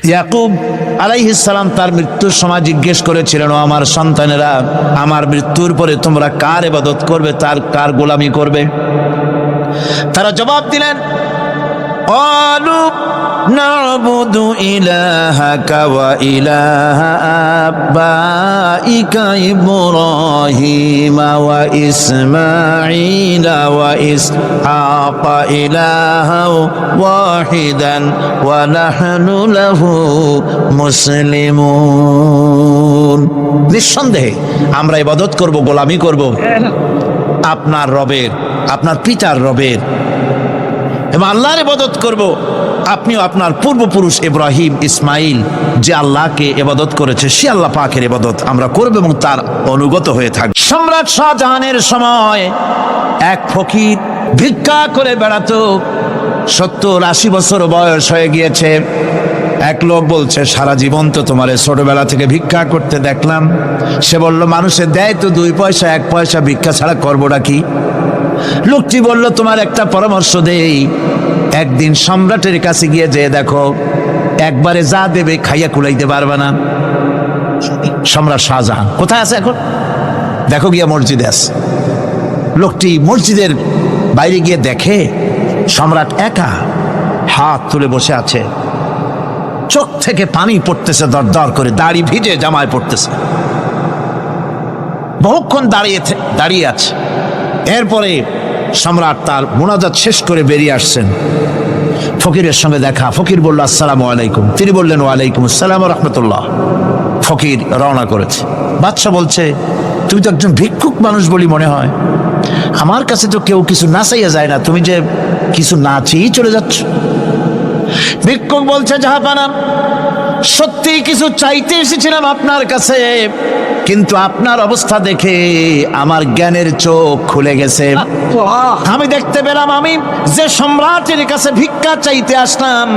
ইয়াকুব আলাইহিস সালাম তার মৃত্যুর সময় জিজ্ঞেস করেছিলেন, ও আমার সন্তানেরা, আমার মৃত্যুর পরে তোমরা কার ইবাদত করবে, তার কার গোলামি করবে? তারা জবাব দিলেন, ক্বালু না'বুদু ইলাহাকা ওয়া ইলাহা আবাইকা ইব্রাহিম ওয়া ইসমাঈল ওয়া ইসহাকা ইলাহাও ওয়াহিদান ওয়া নাহনু লাহু মুসলিমুন। নিঃসন্দেহে আমরা ইবাদত করব, গোলামি করব আপনার রবের, আপনার পিতার রবের, এবং আল্লাহর ইবাদত করব। আপনিও আপনার পূর্বপুরুষ ইব্রাহিম, ইসমাইল যে আল্লাহকে ইবাদত করেছে, সে আল্লাহ পাকের ইবাদত আমরা করব এবং তার অনুগত হয়ে থাকব। সম্রাট শাহজাহানের সময় এক ফকির ভিক্ষা করে বেড়াতো। 70-80 বছর বয়স হয়ে গিয়েছে। এক লোক বলছে, সারা জীবন তো তোমার ছোটবেলা থেকে ভিক্ষা করতে দেখলাম। সে বলল, মানুষে দেয় তো 2 পয়সা 1 পয়সা, ভিক্ষা ছাড়া করবোটা কি? লোকটি বলল, তোমার একটা পরামর্শ দেই, একদিন সম্রাটের কাছে গিয়ে যে দেখো, একবারে যা দেবে খাইয়া কুলাইতে পারবে না। সম্রাট শাহজাহান কোথায় আছে এখন? দেখো গিয়া মসজিদে আছে। লোকটি মসজিদের বাইরে গিয়ে দেখে সম্রাট একা হাত তুলে বসে আছে, চোখ থেকে পানি পড়তেছে দর দর করে, দাড়ি ভিজে জামায় পড়তেছে, বহুক্ষণ দাঁড়িয়ে আছে। এরপরে সম্রাট তার মুনাজাত শেষ করে বেরিয়ে আসছেন। ফকিরের সঙ্গে দেখা। ফকির বলল, আসসালামু আলাইকুম। তিনি বললেন, ওয়ালাইকুম আসসালাম ওয়া রাহমাতুল্লাহ। ফকির রওনা করেছে। বাদশা বলছে, তুমি তো একজন ভিক্ষুক মানুষ বলি মনে হয়, আমার কাছে তো কেউ কিছু না চাইয়া যায় না, তুমি যে কিছু না চেয়েই চলে যাচ্ছ। ভিক্ষুক বলছে, জাহাপানা, সত্যি কিছু চাইতে এসেছিলাম আপনার কাছে, কিন্তু আপনার অবস্থা দেখে আমার জ্ঞানের চোখ খুলে গেছে। আমি দেখতে পেলাম, আমি যে সম্রাটের কাছে ভিক্ষা চাইতে আসলাম,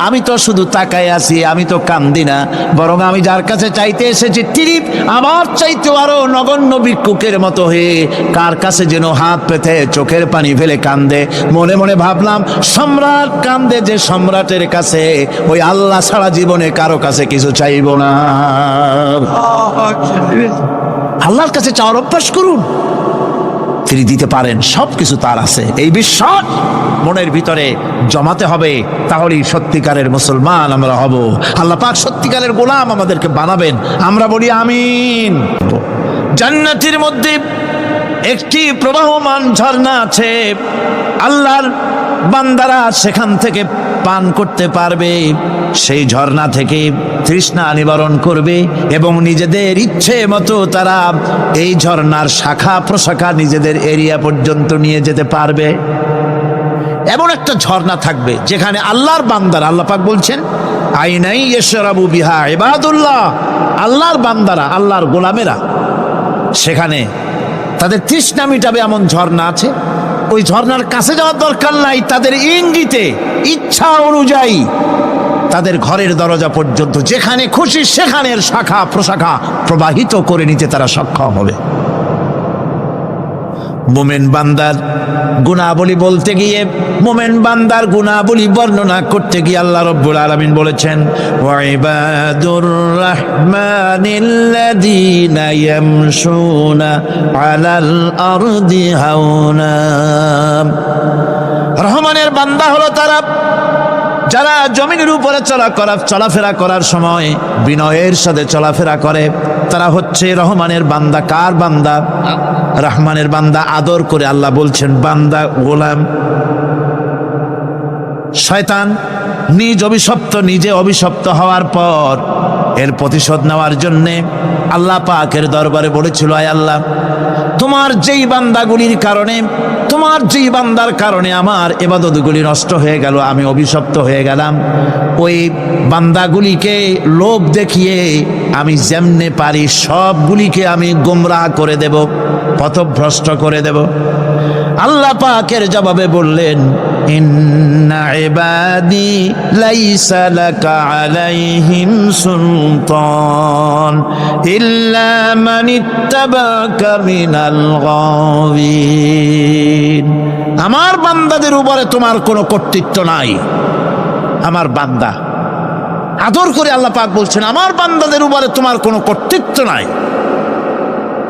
আমি তো শুধু তাকায় আছি, আমি তো কান্দি না, বরং আমি যার কাছে চাইতে এসেছি তিনি আমার চাইতে আরো নগণ্য ভিক্ষুকের মতো হয়ে কার কাছে যেন হাত পেতে চোখের পানি ফেলে কান্দে। মনে মনে ভাবলাম, সম্রাট কান্দে যে সম্রাটের কাছে, ওই আল্লাহ ছাড়া জীবনে কারো কাছে কিছু চাইব না। আল্লাহর কাছে চাওয়ার অভ্যাস করুন, তিনি দিতে পারেন, সবকিছু তার আছে। এই বিশ্বাস মনের ভিতরে জমাতে হবে, তাহলেই সত্যিকারের মুসলমান আমরা হব। আল্লাহ পাক সত্যিকারের গোলাম আমাদেরকে বানাবেন। আমরা বলি আমিন। জান্নাতের মধ্যে একটি প্রবাহমান ঝর্ণা আছে, আল্লাহর বান্দারা সেখান থেকে পান করতে পারবে। সেই ঝর্ণা থেকে তৃষ্ণা নিবারণ করবে এবং নিজেদের ইচ্ছে মতো তারা এই ঝর্ণার শাখা প্রশাখা নিজেদের এরিয়া পর্যন্ত নিয়ে যেতে পারবে। এমন একটা ঝর্ণা থাকবে যেখানে আল্লাহর বান্দারা, আল্লাহ পাক বলছেন, আইনাই ইয়াশরাবু বিহা ইবাদুল্লাহ, আল্লাহর বান্দারা, আল্লাহর গোলামেরা, সেখানে তাদের তৃষ্ণা মিটাবে এমন ঝর্ণা আছে। ওই ঝর্ণার কাছে যাওয়ার দরকার নাই, তাদের ইঙ্গিতে ইচ্ছা অনুযায়ী তাদের ঘরের দরজা পর্যন্ত যেখানে খুশি সেখানের শাখা প্রশাখা প্রবাহিত করে নিতে তারা সক্ষম হবে। মোমেন বান্দার গুণাবলী বলতে গিয়ে, মোমেন বান্দার গুণাবলী বর্ণনা করতে গিয়ে আল্লাহ রাব্বুল আলামিন বলেছেন, ওয়া ইবাদুর রাহমানিল্লাযীনা ইয়ামশুনা আলাল আরদি হাওনা। রহমানের বান্দা হলো তারা যারা জমিনের উপরে চলাফেরা করার সময় বিনয়ের সাথে চলাফেরা করে, তারা হচ্ছে রহমানের বান্দা। কার বান্দা? রহমানের বান্দা। আদর করে আল্লাহ বলছেন বান্দা, গোলাম। শয়তান নিজে অভিশপ্ত হওয়ার পর এর প্রতিশোধ নেওয়ার জন্যে আল্লাহ পাকের দরবারে বলেছিল, আয় আল্লাহ, তোমার যেই বান্দাগুলির কারণে, তোমার যেই বান্দার কারণে আমার ইবাদতগুলি নষ্ট হয়ে গেল, আমি অভিশপ্ত হয়ে গেলাম, ওই বান্দাগুলিকে লোভ দেখিয়ে আমি যেমনে পারি সবগুলিকে আমি গোমরাহ করে দেব, পথভ্রষ্ট করে দেব। আল্লাহ পাকের জবাবে বললেন, ইন্না ইবাদি লাইসা লাকা আলাইহিম সুলতান ইল্লা মান ইত্তাবাকা মিনাল গাওয়িন। আমার বান্দাদের উপরে তোমার কোনো কর্তৃত্ব নাই। আমার বান্দা আদর করে আল্লাহ পাক বলছেন আমার বান্দাদের উপরে তোমার কোনো কর্তৃত্ব নাই।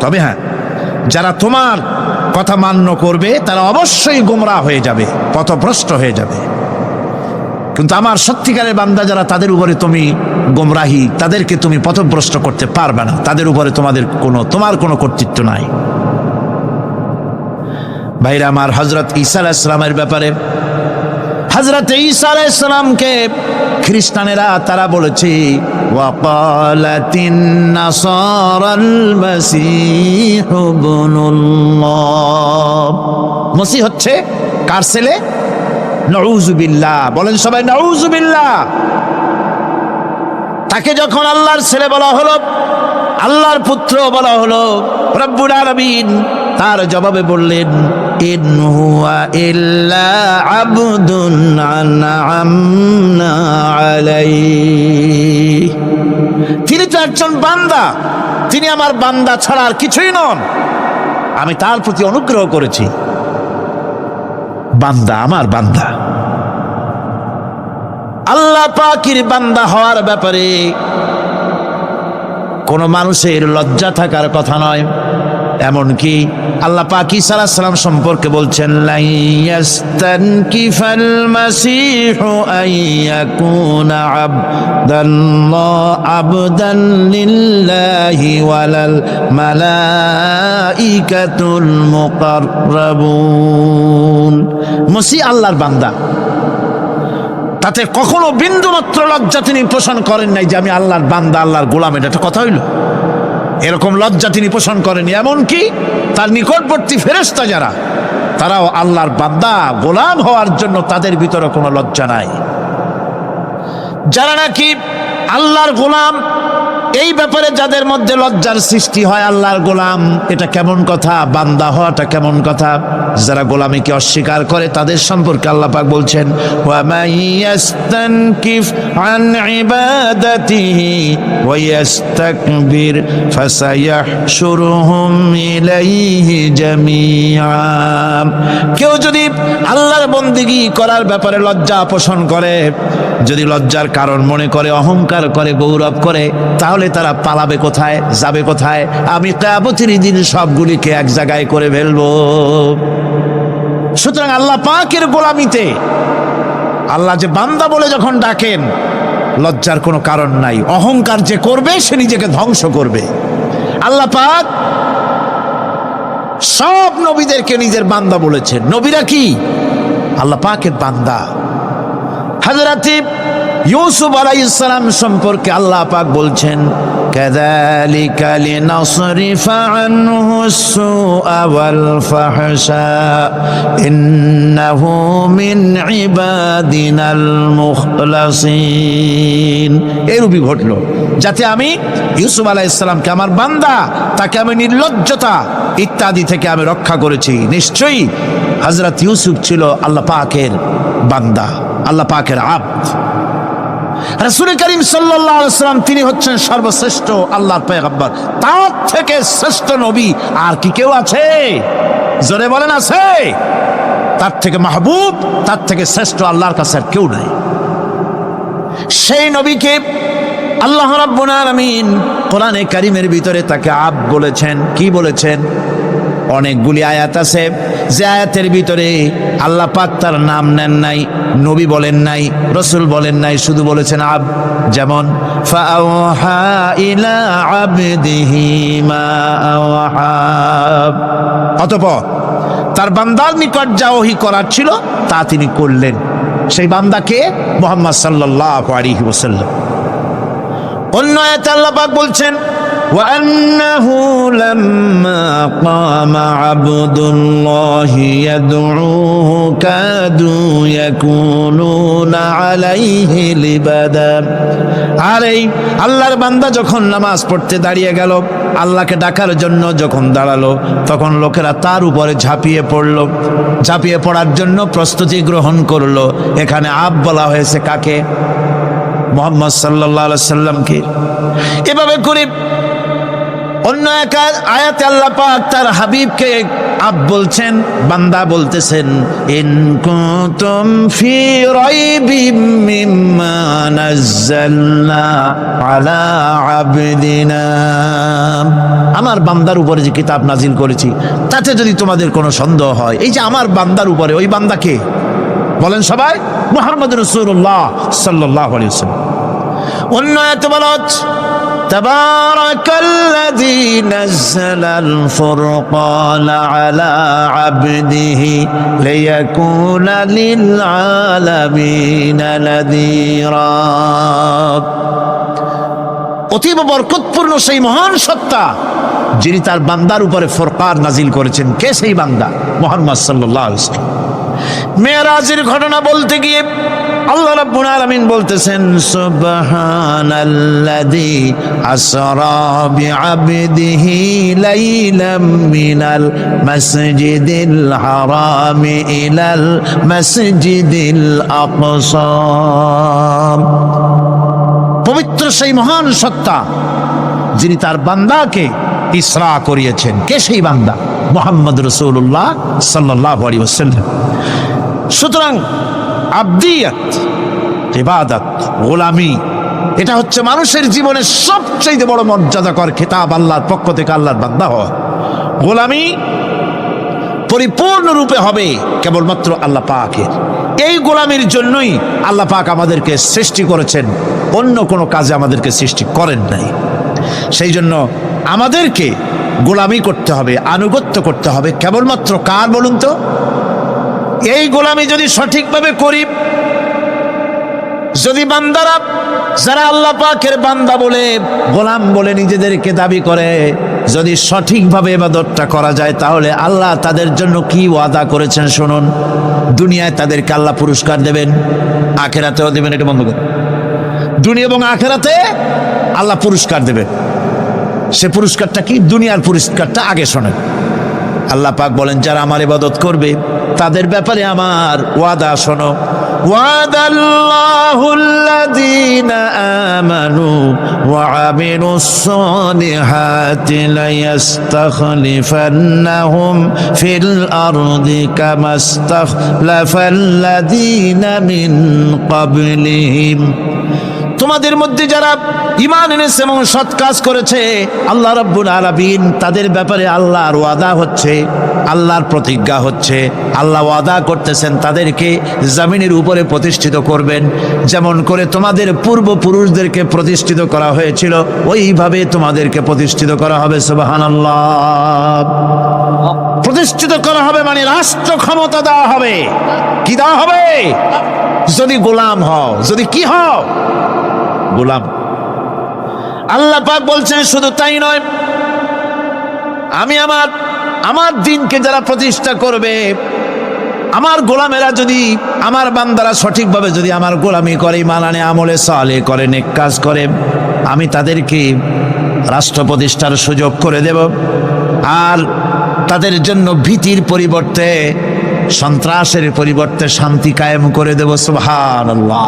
তবে হ্যাঁ, যারা তোমার কথা মান্য করবে তারা অবশ্যই গোমরাহ হয়ে যাবে, পথভ্রষ্ট হয়ে যাবে। কিন্তু আমার সত্যিকারের বান্দা যারা, তাদের উপরে তুমি গোমরাহি, তাদেরকে তুমি পথভ্রষ্ট করতে পারবে না, তাদের উপরে তোমার কোনো কর্তৃত্ব নাই। ভাইরা আমার, হযরত ঈসা আলাইহিস সালামের ব্যাপারে, হযরত ঈসা আলাইহিস সালামকে খ্রিস্টানেরা তারা বলেছে ওয়াকালাতিন নাসারাল মাসীহু ইবনুল্লাহ, মসিহ হচ্ছে কার ছেলে? নাউযুবিল্লাহ, বলেন সবাই নাউযুবিল্লাহ। তাকে যখন আল্লাহর ছেলে বলা হলো, আল্লাহর পুত্র বলা হলো, রব্বুল আলামিন তার জবাবে বললেন ইন হুয়া ইল্লা আবদুন আনআমনা আলাইহি, তিনি তো একজন বান্দা, তিনি আমার বান্দা ছাড়া আর কিছুই নন, আমি তার প্রতি অনুগ্রহ করেছি। বান্দা, আমার বান্দা। আল্লাহ পাকের বান্দা হওয়ার ব্যাপারে কোন মানুষের লজ্জা থাকার কথা নয়। এমনকি আল্লাহ পাক ঈসা আলাইহিস সালাম সম্পর্কে বলছেন লা ইয়াস্তানকিফাল মাসীহু আইয়াকুনা আবদান লিল্লাহি ওয়ালাল মালাইকাতুল মুকাররাবুন। মসিহ আল্লাহর বান্দা, তাতে কখনো বিন্দু মাত্র লজ্জা তিনি পোষণ করেন নাই যে আমি আল্লাহর বান্দা, আল্লাহর গোলাম। এটা একটা কথা হইল? এরকম লজ্জা তিনি পোষণ করেনি। এমনকি তার নিকটবর্তী ফেরেশতা যারা, তারাও আল্লাহর বান্দা গোলাম হওয়ার জন্য তাদের ভিতরে কোনো লজ্জা নাই। যারা নাকি আল্লাহর গোলাম, এই ব্যাপারে যাদের মধ্যে লজ্জার সৃষ্টি হয়, আল্লাহর গোলাম এটা কেমন কথা, বান্দা হওয়াটা কেমন কথা, যারা গোলামীকে অস্বীকার করে তাদের সম্পর্কে আল্লাহ পাক বলছেন ওয়া মাইয়াস্তানকিফ আন ইবাদাতিহি ওয়া ইস্তাকবির ফাসায়াহশুরুহুম ইলাইহি জামিআ। কেউ যদি আল্লাহর বন্দেগী করার ব্যাপারে লজ্জা পোষণ করে, যদি লজ্জার কারণ মনে করে, অহংকার করে, গৌরব করে, তাহলে তারা পালাবে কোথায়, যাবে কোথায়? আমি কিয়ামতের দিন সবগুলিকে এক জায়গায় করে ফেলবো। সুতরাং আল্লাহ পাকের গোলামিতে আল্লাহ যে বান্দা বলে যখন ডাকেন, লজ্জার কোনো কারণ নাই। অহংকার যে করবে সে নিজেকে ধ্বংস করবে। আল্লাহ পাক সব নবীদেরকে নিজের বান্দা বলেছেন। নবীরা কি আল্লাহ পাকের বান্দা। হযরত ইউসুফ আলাইহিস সালাম সম্পর্কে আল্লাহ পাক বলছেন কাযালিকা লিনাসরিফা আনহু আস-সুআ ওয়াল ফাহশা ইন্নাহু মিন ইবাদিনাল মুখলাসিন। এরূপই ঘটল যাতে আমি ইউসুফ আলাইহিস সালামকে, আমার বান্দা, তাকে আমি নির্লজ্জতা ইত্যাদি থেকে আমি রক্ষা করেছি। নিশ্চয়ই হযরত ইউসুফ ছিল আল্লাহ পাকের বান্দা, আল্লাহ পাকের আব্দ। রাসূল করিম সাল্লাল্লাহু আলাইহি ওয়াসাল্লাম তিনি হচ্ছেন সর্বশ্রেষ্ঠ আল্লাহর পয়গম্বর। তার থেকে শ্রেষ্ঠ নবী আর কি কেউ আছে? জোরে বলেন, আছে? তার থেকে মাহবুব, তার থেকে শ্রেষ্ঠ আল্লাহর কাছে আর কেউ নাই। সেই নবীকে আল্লাহ রাব্বুল আলামিন কোরআনে কারীমের ভিতরে তাকে আব্দ বলেছেন। কি বলেছেন? অনেকগুলি আয়াত আছে যে আয়াতের ভিতরে আল্লাহ পাক তার নাম নেন নাই, নবী বলেন নাই, রাসূল বলেন নাই, শুধু বলেছেন আব। যেমন ফাআওহা ইলা আবদিহি মা আওহা, অতঃপর তার বান্দার নিকট যা ওহী করার ছিল তা তিনি করলেন। সেই বান্দাকে মুহাম্মদ সাল্লাল্লাহু আলাইহি ওয়াসাল্লাম। অন্য আয়াতে আল্লাহ পাক বলছেন وأنه لما قام عبد الله يدعوه كادوا يكونون عليه لبدا। আর এই আল্লাহর বান্দা যখন নামাজ পড়তে দাঁড়িয়ে গেল, আল্লাহকে ডাকার জন্য যখন দাঁড়ালো, তখন লোকেরা তার উপরে ঝাঁপিয়ে পড়ল। ঝাঁপিয়ে পড়ার জন্য প্রস্তুতি গ্রহণ করলো। এখানে আব বলা হয়েছে কাকে? মুহাম্মদ সাল্লাল্লাহু আলাইহি সাল্লামকে। এভাবে করে অন্য এক আয়াতে আল্লাহ পাক তার হাবিবকে বলছেন, বান্দা বলতেছেন, ইন কুনতুম ফি রাইবিম মিম্মা নাযালনা আলা আবদিনা, আমার বান্দার উপরে যে কিতাব নাজিল করেছি তাতে যদি তোমাদের কোনো সন্দেহ হয়, এই যে আমার বান্দার উপরে, ওই বান্দাকে বলেন সবাই, মুহাম্মদ রাসূলুল্লাহ সাল্লাল্লাহু আলাইহি ওয়াসাল্লাম। অন্য আয়াতে বলা হচ্ছে, তাবারাকাল্লাযী নাযালাল ফুরকানা আলা আবদিহি লিয়াকুনা লিল আলামিনা নাযীরা। অতীব বরকতপূর্ণ সেই মহান সত্তা যিনি তার বান্দার উপরে ফুরকান নাজিল করেছেন। কে সেই বান্দা? মুহাম্মদ সাল্লাল্লাহু আলাইহি ওয়াসাল্লাম। মেরাজের ঘটনা বলতে গিয়ে আল্লাহ রাব্বুল আলামিন বলতেছেন, সুবহানাল্লাযী আসরা বিআবদিহি লাইলাম মিনাল মাসজিদিল হারামি ইলাল মাসজিদিল আকসা। পবিত্র সেই মহান সত্তা যিনি তার বান্দাকে ইসরা করিয়েছেন। কে সেই বান্দা? মুহাম্মদ রাসূলুল্লাহ সাল্লাল্লাহু আলাইহি ওয়াসাল্লাম। সুতরাং আবদিয়াত, ইবাদত, গোলামি, এটা হচ্ছে মানুষের জীবনের সবচেয়ে বড় মর্যাদাকর খেতাব আল্লাহর পক্ষ থেকে আল্লাহর বান্দা হওয়া। গোলামি পরিপূর্ণরূপে হবে কেবলমাত্র আল্লাহ পাকের। এই গোলামির জন্যই আল্লাহ পাক আমাদেরকে সৃষ্টি করেছেন, অন্য কোনো কাজে আমাদেরকে সৃষ্টি করেন নাই। সেই জন্য আমাদেরকে গোলামি করতে হবে, আনুগত্য করতে হবে কেবলমাত্র কার বলুন তো? এই গোলামি যদি সঠিকভাবে করি, যদি বান্দারা যারা আল্লাহ পাকের বান্দা বলে, গোলাম বলে নিজেদেরকে দাবি করে, যদি সঠিকভাবে ইবাদতটা করা যায়, তাহলে আল্লাহ তাদের জন্য কি ওয়াদা করেছেন শুনুন। দুনিয়ায় তাদেরকে আল্লাহ পুরস্কার দেবেন, আখেরাতেও দেবেন। এটা বন্ধ করে, দুনিয়া এবং আখেরাতে আল্লাহ পুরস্কার দেবেন। সে পুরস্কারটা কি? দুনিয়ার পুরস্কারটা আগে শোনেন। আল্লাহ পাক বলেন, যারা আমার ইবাদত করবে তাদের ব্যাপারে আমার ওয়াদা শোনো। ওয়াদাল্লাহুল্লাযীনা আমানু ওয়া আমিলুস সালিহাতি লায়াস্তাখলিফান্নাহুম ফিল আরদি কামাস্তাখলাফাল্লাযীনা মিন ক্বাবলিহিম। তোমাদের মধ্যে যারা ঈমান এনেছে এবং সৎ কাজ করেছে, আল্লাহ রাব্বুল আলামিন তাদের ব্যাপারে আল্লাহর ওয়াদা হচ্ছে, আল্লাহর প্রতিজ্ঞা হচ্ছে, আল্লাহ ওয়াদা করতেছেন তাদেরকে জমিনের উপরে প্রতিষ্ঠিত করবেন। যেমন করে তোমাদের পূর্বপুরুষদেরকে প্রতিষ্ঠিত করা হয়েছিল, ওইভাবে তোমাদেরকে প্রতিষ্ঠিত করা হবে। সুবহানাল্লাহ। প্রতিষ্ঠিত করা হবে মানে রাষ্ট্র ক্ষমতা দেওয়া হবে। কি দেওয়া হবে? যদি গোলাম হও, যদি কি হও? গোলাম। আল্লাহ পাক বলছেন শুধু তাই নয়, আমি আমার দিনকে যারা প্রতিষ্ঠা করবে, আমার গোলামেরা যদি, আমার বান্দারা সঠিকভাবে যদি আমার গোলামি করে, ঈমান আনে, আমলে সালেহ করে, নেক কাজ করে, আমি তাদেরকে রাষ্ট্র প্রতিষ্ঠার সুযোগ করে দেব। আর তাদের জন্য ভীতির পরিবর্তে, সন্ত্রাসের পরিবর্তে শান্তি কায়েম করে দেব। সুবহানাল্লাহ।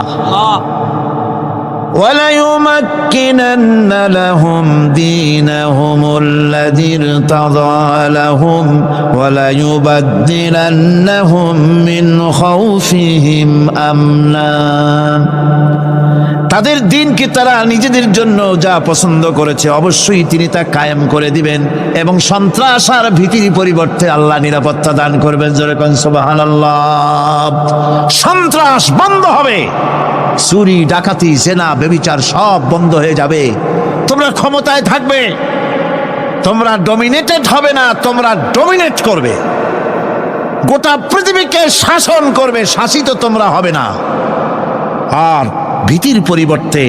وَلَيُمَكِّنَنَّ لَهُمْ دِينَهُمُ الَّذِي ارْتَضَىٰ لَهُمْ وَلَيُبَدِّلَنَّهُمْ مِنْ خَوْفِهِمْ أَمْنًا। তাদের দিনকে তারা নিজেদের জন্য যা পছন্দ করেছে অবশ্যই তিনি তা কায়েম করে দিবেন, এবং সন্ত্রাস আর ভীতির পরিবর্তে আল্লাহ নিরাপত্তা দান করবেন। জোরে কোন সুবহানাল্লাহ। সন্ত্রাস বন্ধ হবে, চুরি, ডাকাতি, জেনা, ব্যভিচার সব বন্ধ হয়ে যাবে। তোমরা ক্ষমতায় থাকবে, তোমরা ডমিনেটেড হবে না, তোমরা ডমিনেট করবে। গোটা পৃথিবীকে শাসন করবে, শাসিত তোমরা হবে না। আর ভীতির পরিবর্তে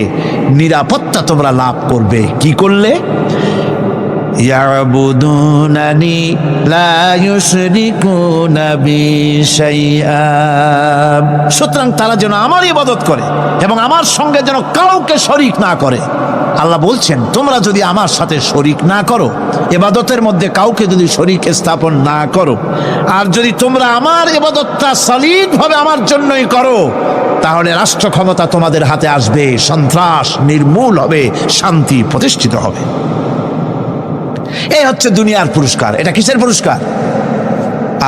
নিরাপত্তা তোমরা লাভ করবে। কি করলে? ইয়াবুদুনানি লা ইউশরিকুনা বি শাইআ। সুতরাং তারা যেন আমার ইবাদত করে এবং আমার সঙ্গে যেন কাউকে শরীক না করে। আল্লাহ বলছেন, তোমরা যদি আমার সাথে শরীক না করো, ইবাদতের মধ্যে কাউকে যদি শরীক স্থাপন না করো, আর যদি তোমরা আমার ইবাদতটা সলিডভাবে আমার জন্যই করো, তাহলে রাষ্ট্র ক্ষমতা তোমাদের হাতে আসবে, সন্ত্রাস নির্মূল হবে, শান্তি প্রতিষ্ঠিত হবে। এই হচ্ছে দুনিয়ার পুরস্কার। এটা কিসের পুরস্কার?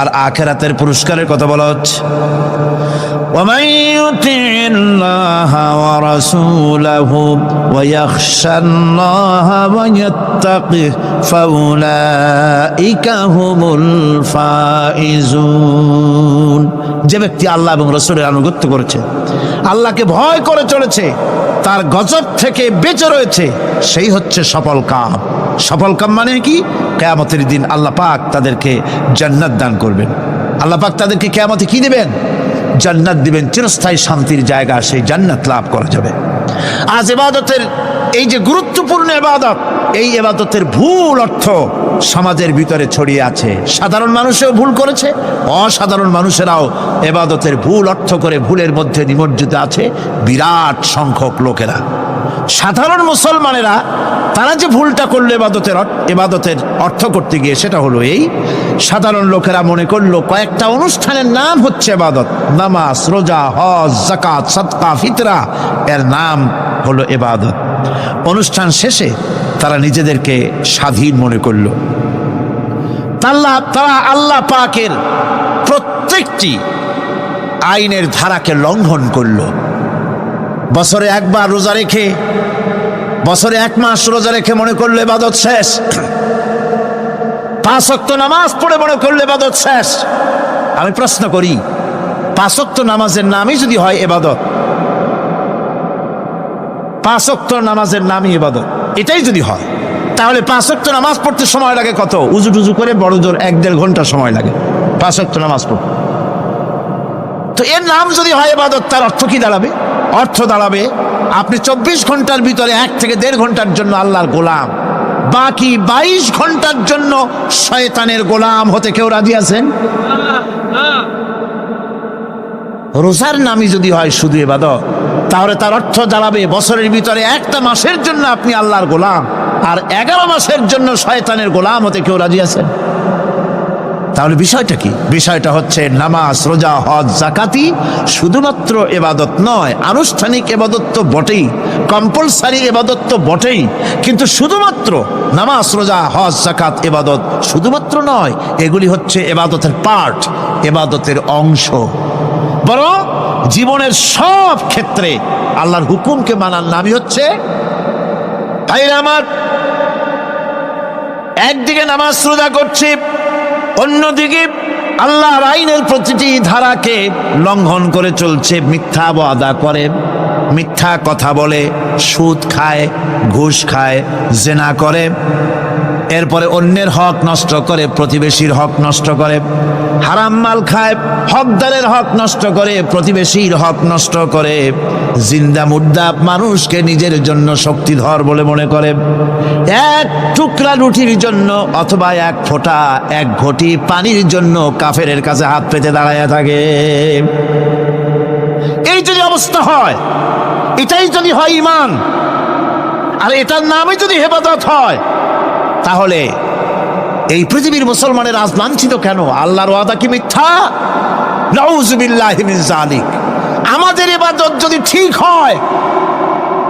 আর আখিরাতের পুরস্কারের কথা বলা হচ্ছে, وَمَن يُطِعِ اللَّهَ وَرَسُولَهُ وَيَخْشَ اللَّهَ وَيَتَّقِهِ فَأُولَئِكَ هُمُ الْفَائِزُونَ। যে ব্যক্তি আল্লাহ এবং রাসূলের আনুগত্য করেছে, আল্লাহকে ভয় করে চলেছে, তার গজব থেকে বেঁচে রয়েছে, সেই হচ্ছে সফল কাম। সফল কাম মানে কি? কিয়ামতের দিন আল্লাহ পাক তাদেরকে জান্নাত দান করবেন। আল্লাহ পাক তাদেরকে কিয়ামতে কি দিবেন? জান্নাত দিবেন, চিরস্থায়ী শান্তির জায়গা, সেই জান্নাত লাভ করা যাবে। আজ ইবাদতের এই যে গুরুত্বপূর্ণ ইবাদত, এই ইবাদতের ভুল অর্থ সমাজের ভিতরে ছড়িয়ে আছে। সাধারণ মানুষও ভুল করেছে, অসাধারণ মানুষেরাও ইবাদতের ভুল অর্থ করে ভুলের মধ্যে নিমজ্জিত আছে বিরাট সংখ্যক লোকেরা। সাধারণ মুসলমানেরা তারা যে ভুলটা করলো ইবাদতের অর্থ করতে গিয়ে, সেটা হলো এই, সাধারণ লোকেরা মনে করলো কয়েকটা অনুষ্ঠানের নাম হচ্ছে ইবাদত, নামাজ, রোজা, হজ, যাকাত, সাদকা, ফিতরা, এর নাম হলো ইবাদত। অনুষ্ঠান শেষে তারা নিজেদেরকে স্বাধীন মনে করলো। তারা আল্লাহ পাকের প্রত্যেকটি আইনের ধারাকে লঙ্ঘন করলো। বছরে একবার রোজা রেখে, বছরে 1 মাস রোজা রেখে মনে করলো ইবাদত শেষ। 5 ওয়াক্ত নামাজ পড়ে মনে করলো ইবাদত শেষ। আমি প্রশ্ন করি, 5 ওয়াক্ত নামাজের নামই যদি হয় ইবাদত, 5 ওয়াক্ত নামাজের নামই ইবাদত, এটাই যদি হয়, তাহলে 5 ওয়াক্ত নামাজ পড়তে সময় লাগে কত? উজু টুজু করে বড় জোর 1-1.5 ঘন্টা সময় লাগে 5 ওয়াক্ত নামাজ পড়তে। তো এর নাম যদি হয় ইবাদত, তার অর্থ কি দাঁড়াবে? অর্থ দাঁড়াবে আপনি 24 ঘন্টার ভিতরে 1 থেকে 1.5 ঘন্টার জন্য আল্লাহর গোলাম, বাকি 22 ঘন্টার জন্য শয়তানের গোলাম হতে কেউ রাজি আছেন? রোজার নামই যদি হয় শুধু ইবাদত, তাহলে তার অর্থ দাঁড়াবে বছরের ভিতরে 1টা মাসের জন্য আপনি আল্লাহর গোলাম, আর 11 মাসের জন্য শয়তানের গোলাম হতে কেউ রাজি আছেন? তাহলে বিষয়টা কি? বিষয়টা হচ্ছে নামাজ, রোজা, হজ, যাকাতি শুধুমাত্র ইবাদত নয়, আনুষ্ঠানিক ইবাদত তো বটেই, কম্পালসারি ইবাদত তো বটেই, কিন্তু শুধুমাত্র নামাজ, রোজা, হজ, যাকাত ইবাদত শুধুমাত্র নয়, এগুলি হচ্ছে ইবাদতের পার্ট, ইবাদতের অংশ। বরং জীবনের সব ক্ষেত্রে আল্লাহর হুকুমকে মানার নামই হচ্ছে, ভাইরা আমার, একদিকে নামাজ রোজা করছি, অন্যদিকে আল্লাহর আইনের প্রতিটি ধারাকে লঙ্ঘন করে চলছে, মিথ্যা ওয়াদা করে, মিথ্যা কথা বলে, সুদ খায়, ঘুষ খায়, জেনা করে, এরপরে অন্যের হক নষ্ট করে, প্রতিবেশীর হক নষ্ট করে, হারাম মাল খায়, হকদারের হক নষ্ট করে, প্রতিবেশীর হক নষ্ট করে, জিন্দা মুর্দা মানুষকে নিজের জন্য শক্তিধর বলে মনে করে, 1 টুকরা রুটির জন্য অথবা 1 ফোঁটা 1 ঘটি পানির জন্য কাফেরের কাছে হাত পেতে দাঁড়ায় থাকে। এই যদি অবস্থা হয়, এটাই যদি হয় ঈমান, আর এটার নামই যদি ইবাদত হয়, তাহলে এই পৃথিবীর মুসলমানের আজ লাঞ্ছিত কেন? আল্লাহর ওয়াদা কি মিথ্যা? নাউযুবিল্লাহি মিন যালিক। আমাদের ইবাদত যদি ঠিক হয়,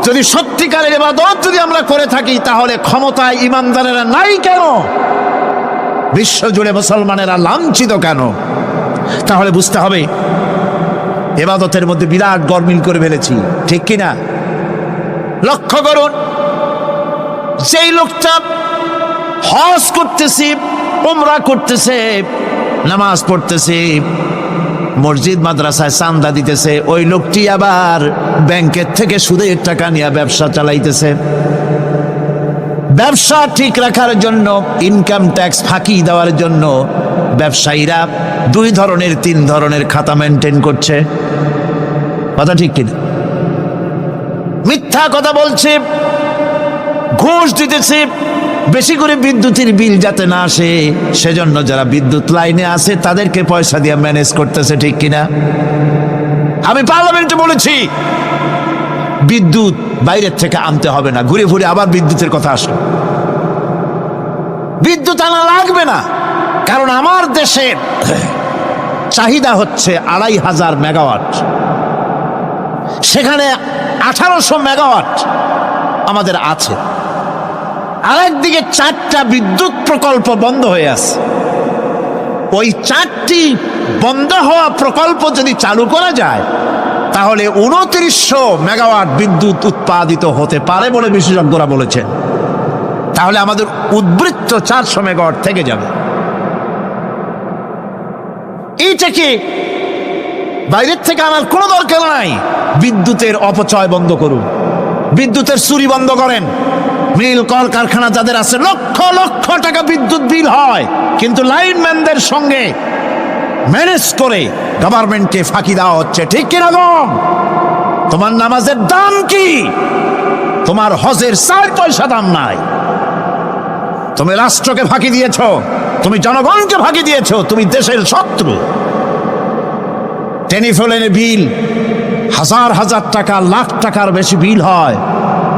যদি সত্যিকারের ইবাদত যদি আমরা করে থাকি, তাহলে ক্ষমতায় ইমানদারেরা নাই কেন? বিশ্বজুড়ে মুসলমানেরা লাঞ্ছিত কেন? তাহলে বুঝতে হবে ইবাদতের মধ্যে বিরাট গরমিল করে ফেলেছি, ঠিক কিনা? লক্ষ্য করুন, যেই লোকটা হজ করতেছে, উমরা করতেছে, নামাজ পড়তেছে, মসজিদ মাদ্রাসায় চান্দা দিতেছে, ওই লোকটি আবার ব্যাংকের থেকে সুদের টাকা নিয়ে ব্যবসা চালাইতেছে। ব্যবসা ঠিক রাখার জন্য, ইনকাম ট্যাক্স ফাঁকি দেওয়ার জন্য ব্যবসায়ীরা 2 ধরনের 3 ধরনের খাতা মেনটেন করছে। কথা ঠিক কিনা? মিথ্যা কথা বলছে, ঘুষ দিতেছে, বেশি করে বিদ্যুতের বিল যাতে না আসে সেজন্য যারা বিদ্যুৎ লাইনে আছে তাদেরকে পয়সা দিয়ে ম্যানেজ করতেছে, ঠিক কিনা? আমি পার্লামেন্টে বলেছি বিদ্যুৎ বাইরের থেকে আনতে হবে না, ঘুরে ঘুরে আবার বিদ্যুতের কথা আসলো। বিদ্যুৎ আনা লাগবে না, কারণ আমার দেশের চাহিদা হচ্ছে 2500 মেগাওয়াট, সেখানে 1800 মেগাওয়াট আমাদের আছে। আরেকদিকে 4টা বিদ্যুৎ প্রকল্প বন্ধ হয়ে আছে। ওই 4টি বন্ধ হওয়া প্রকল্প যদি চালু করা যায় তাহলে 2900 মেগাওয়াট বিদ্যুৎ উৎপাদিত হতে পারে বলে বিশেষজ্ঞরা বলেছেন। তাহলে আমাদের উদ্বৃত্ত 400 মেগাওয়াট থেকে যাবে। এইটাকে বাইরের থেকে আনার কোনো দরকার নাই। বিদ্যুতের অপচয় বন্ধ করুন, বিদ্যুতের চুরি বন্ধ করেন। মিল কল কারখানা যাদের আছে লক্ষ লক্ষ টাকা বিদ্যুৎ বিল হয়, কিন্তু লাইনম্যানদের সঙ্গে ম্যানেজ করে গভর্নমেন্টকে ফাঁকি দেওয়া হচ্ছে। ঠিক কিনা গো? তোমার নামাজের দাম কি? তোমার হজের 4 পয়সা দাম নাই। তুমি রাষ্ট্রকে ফাঁকি দিয়েছ, তুমি জনগণকে ফাঁকি দিয়েছ, তুমি দেশের শত্রু। টেলিফোনে বিল হাজার হাজার টাকা, লাখ টাকার বেশি বিল হয়,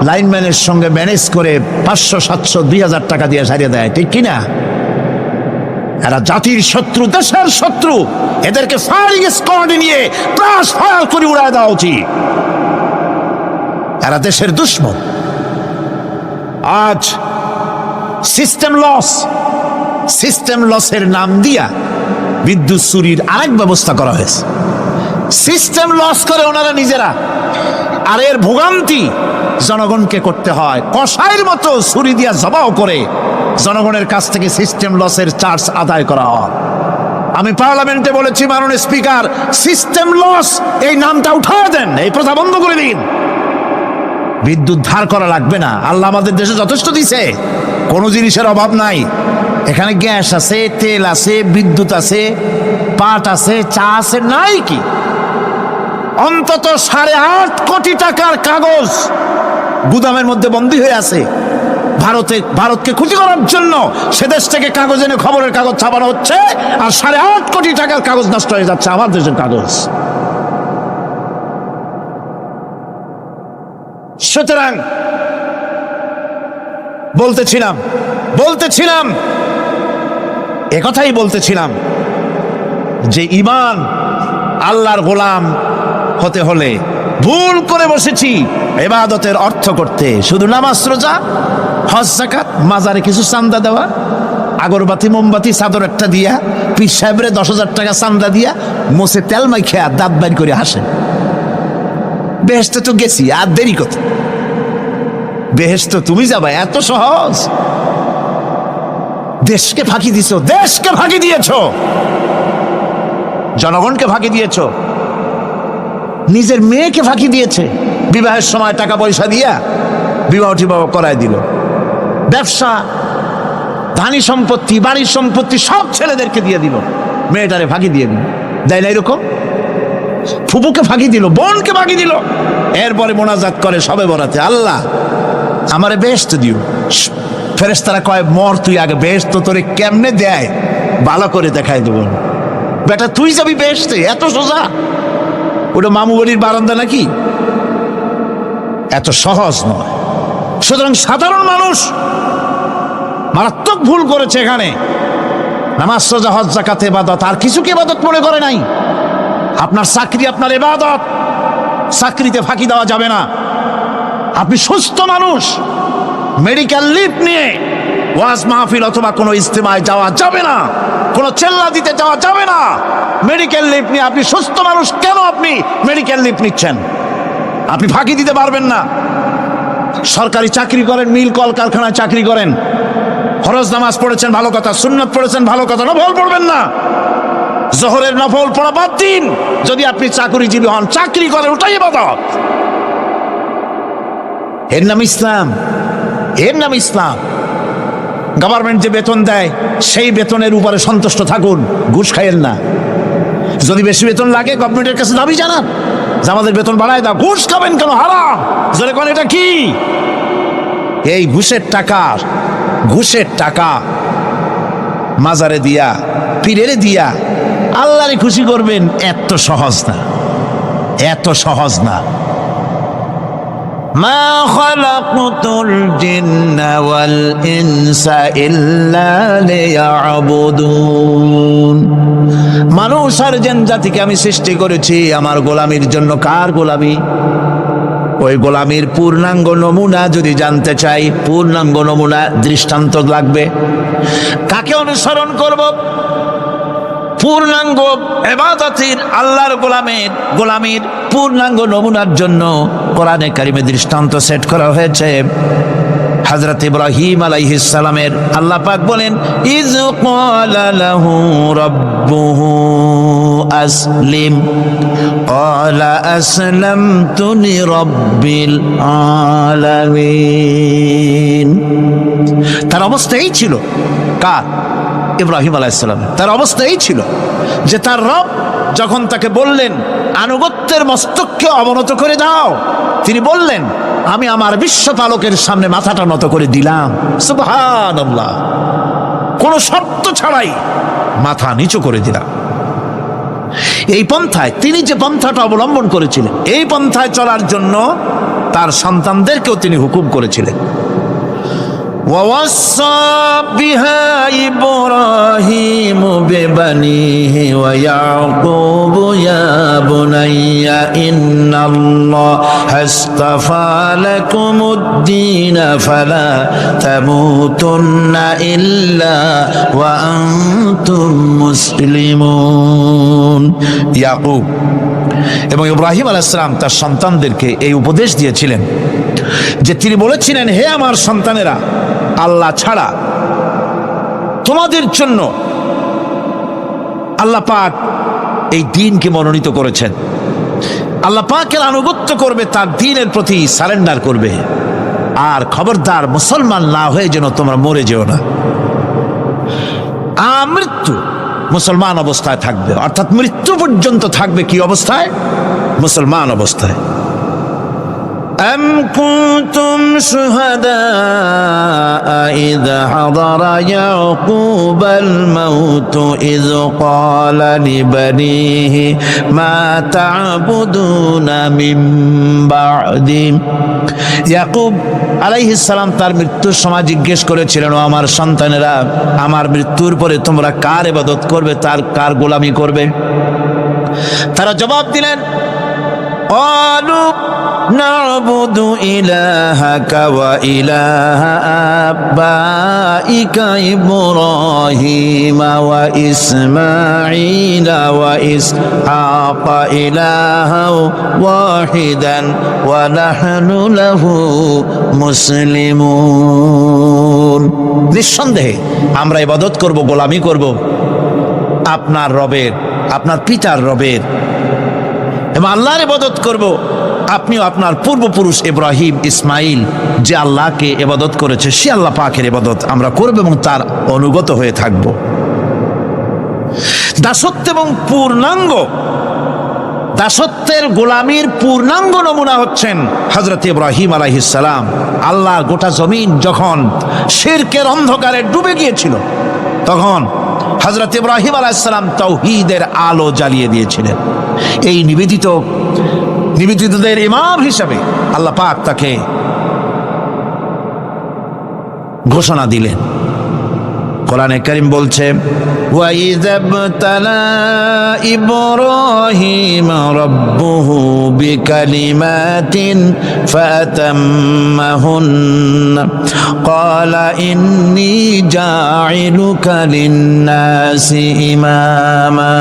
লাইনম্যানের সঙ্গে ম্যানেজ করে 500, 700, 2000 টাকা দিয়ে সারিয়ে দেয়। ঠিক কিনা? এরা জাতির শত্রু, দেশের শত্রু। এদেরকে ফায়ারিং স্কোয়াডে নিয়ে ক্রাশ ফায়ার করে উড়ায় দেওয়া উচিত। এরা দেশের দুশ্মন। আজ সিস্টেম লসের নাম দিয়া বিদ্যুৎ চুরির আরেক ব্যবস্থা করা হয়েছে। সিস্টেম লস করে ওনারা নিজেরা, আর এর ভোগান্তি জনগণকে করতে হয়। কসাইয়ের মতো ছুরি দিয়া জবাও করে জনগণের কাছ থেকে সিস্টেম লসের চার্জ আদায় করা হয়। আমি পার্লামেন্টে বলেছি, মাননীয় স্পিকার, সিস্টেম লস এই নামটা উঠায় দেন, এই প্রথা বন্ধ করে দিন। বিদ্যুৎ ধার করা লাগবে না। আল্লাহ আমাদের দেশে যথেষ্ট দিছে, কোনো জিনিসের অভাব নাই। এখানে গ্যাস আছে, তেল আছে, বিদ্যুৎ আছে, পাট আছে, চা আছে, নাই কি? অন্তত 8.5 কোটি টাকার কাগজ গুদামের মধ্যে বন্দী হয়ে আছে। ভারতকে ক্ষতি করার জন্য সে দেশ থেকে কাগজ এনে খবরের কাগজ ছাপানো হচ্ছে, আর 8.5 কোটি টাকার কাগজ নষ্ট হয়ে যাচ্ছে, আমার দেশের কাগজ। সুতরাং বলতেছিলাম একথাই বলতেছিলাম যে ঈমান আল্লাহর গোলাম হতে হলে ভুল করে বসেছি ইবাদতের অর্থ করতে। শুধু নামাজ, রোজা, হজ, যাকাত, মাজারে কিছু চান্দা দেওয়া, আগরবাতি, মোমবাতি, চাদর একটা দিয়া, পীর সাহেবরে 10,000 টাকা চান্দা দিয়া, মোছে তেল মাইখা দাঁত বাইর করে হাসে। বেহেশতে তো গেছি, আর দেরি কত? বেহেশত তুমি যাবা, এত সহজ? দেশকে ফাঁকি দিছ, দেশকে ফাঁকি দিয়েছ, জনগণকে ফাঁকি দিয়েছ, নিজের মেয়েকে ফাঁকি দিয়েছে। বিবাহের সময় টাকা পয়সা দিয়া বিবাহ টিবাহ করায় দিল। ব্যবসা, ধানি সম্পত্তি, বাড়ির সম্পত্তি সব ছেলেদেরকে দিয়ে দিল, মেয়েটারে ফাঁকি দিয়ে দিল। দেয় না এরকম? ফুপুকে ফাঁকি দিল, বোনকে ফাঁকি দিল। এরপরে মোনাজাত করে সবে বরাতে, আল্লাহ আমারে বেহেশত দিও। ফেরেশতারা কয়, মর তুই আগে, বেহেশত তোরে কেমনে দেয় ভালো করে দেখাই দেব। বেটা তুই যাবি বেহেশতে? এত সোজা? ওটা মামু বাড়ির বারান্দা নাকি? এত সহজ নয়। সুতরাং সাধারণ মানুষ মারাত্মক ভুল করেছে এখানে। নামাজ, রোজা, হজ, যাকাত ইবাদত, আর কিছু কি ইবাদত মনে করে নাই? আপনার চাকরি আপনার ইবাদত, চাকরিতে ফাঁকি দেওয়া যাবে না। আপনি সুস্থ মানুষ, মেডিকেল লিভ নিয়ে ওয়াজ মাহফিল অথবা কোনো ইজতেমায় যাওয়া যাবে না, কোনো চেল্লা দিতে যাওয়া যাবে না। মেডিকেল লিভ নিয়ে আপনি সুস্থ মানুষ, কেন আপনি মেডিকেল লিভ নিচ্ছেন? আপনি ফাঁকি দিতে পারবেন না। সরকারি চাকরি করেন, মিল কল কারখানায় চাকরি করেন, ফরজ নামাজ পড়েছেন ভালো কথা, সুন্নাত পড়েছেন ভালো কথা, নফল পড়বেন না। জোহরের নফল পড়া বাদ দিন। যদি আপনি চাকরিজীবী হন, চাকরি করেন, ওটাই ইবাদত। এর নাম ইসলাম, এর নাম ইসলাম। গভর্নমেন্ট যে বেতন দেয় সেই বেতনের উপরে সন্তুষ্ট থাকুন, ঘুষ খাইয়েন না। যদি বেশি বেতন লাগে গভর্নমেন্টের কাছে দাবি জানান যে আমাদের বেতন বাড়ায় দাও। ঘুষ খাবেন কেন? হারাম। জোরে কোন এটা কি? এই ঘুষের টাকা মাজারে দিয়া, পীরেরে দিয়া আল্লাহরে খুশি করবেন, এত সহজ না, এত সহজ না। মা খালাকতুল জিন্না ওয়াল ইনসা ইল্লা লিয়াবুদুন। মানুষ আর জিন জাতিকে আমি সৃষ্টি করেছি আমার গোলামির জন্য। কার গোলামি? ওই গোলামির পূর্ণাঙ্গ নমুনা যদি জানতে চাই, পূর্ণাঙ্গ নমুনা দৃষ্টান্ত লাগবে। কাকে অনুসরণ করব? পূর্ণাঙ্গ ইবাদতের আল্লাহর গোলামির পূর্ণাঙ্গ নমুনার জন্য কোরআনে কারিমে দৃষ্টান্ত সেট করা হয়েছে। হযরত ইব্রাহিম আলাইহিস সালামের আল্লাহ পাক বলেন, ইয ক্বালা লাহু রাব্বুহু আসলিম ক্বালা আসলামতু লিরাব্বিল আলামিন। তার অবস্থা এই ছিল, কার? ইব্রাহিম আলাইহিস সালাম। তার অবস্থা এই ছিল যে তার রব যখন তাকে বললেন আনুগত্যের মস্তককে অবনত করে দাও, তিনি বললেন আমি আমার বিশ্বপালকের সামনে মাথাটা নত করে দিলাম। সুবহানাল্লাহ, কোনো শর্ত ছাড়াই মাথা নিচু করে দিলাম। এই পন্থায়, তিনি যে পন্থাটা অবলম্বন করেছিলেন, এই পন্থায় চলার জন্য তার সন্তানদেরকেও তিনি হুকুম করেছিলেন। ووصى بها إبراهيم ببنيه ويعقوب يا بني إن الله اصطفى لكم الدين فلا تموتن إلا وأنتم مسلمون। ইয়াকুব এবং ইব্রাহিম আলাইহিস সালাম তার সন্তানদেরকে এই উপদেশ দিয়েছিলেন যে তিনি বলেছিলেন, হে আমার সন্তানেরা, আল্লাহ ছাড়া তোমাদের জন্য আল্লাহ পাক এই দ্বীনকে মনোনীত করেছেন। আল্লাহ পাকের আনুগত্য করবে, তার দ্বীনের প্রতি সারেন্ডার করবে। আর খবরদার মুসলমান না হয়ে যেন তোমরা মরে যেও না। মৃত্যু মুসলমান অবস্থায় থাকবে, অর্থাৎ মৃত্যু পর্যন্ত থাকবে কি অবস্থায়? মুসলমান অবস্থায়। أم كنتم شهداء إذ حضر يعقوب الموت إذ قال لبنيه ما تعبدون من بعدي। ইয়াকুব আলাইহিস সালাম তার মৃত্যুর সময় জিজ্ঞেস করেছিলেন, ও আমার সন্তানেরা, আমার মৃত্যুর পরে তোমরা কার ইবাদত করবে, তার কার গোলামি করবে? তারা জবাব দিলেন, قالوا نعبد إلهك وإله آبائك إبراهيم وإسماعيل وإسحاق إلها واحدا ونحن له مسلمون। নিঃসন্দেহে আমরা ইবাদত করব, গোলামি করব আপনার রবের, আপনার পিতার রবের, এবং আল্লাহর ইবাদত করব। আপনিও আপনার পূর্বপুরুষ ইব্রাহিম, ইসমাইল যে আল্লাহকে ইবাদত করেছে, সে আল্লাহ পাকের ইবাদত আমরা করব এবং তার অনুগত হয়ে থাকব। দাসত্ব এবং পূর্ণাঙ্গ দাসত্বের গোলামির পূর্ণাঙ্গ নমুনা হচ্ছেন হযরত ইব্রাহিম আলাইহিস সালাম। আল্লাহ গোটা জমিন যখন শিরকের অন্ধকারে ডুবে গিয়েছিল, তখন হযরত ইব্রাহিম আলাইহিস সালাম তাওহীদের আলো জ্বালিয়ে দিয়েছিলেন। এই নিবেদিতদের ইমাম হিসাবে আল্লাহ পাক তাকে ঘোষণা দিলেন। কোরআনে কারীম বলছে, ওয়াইযা বতালা ইব্রাহিম রাব্বুহু বিকালিমাতিন ফাতাম্মাহুন্না ক্বালা ইন্নী জাঈলুকা লিন-নাসি ইমামা।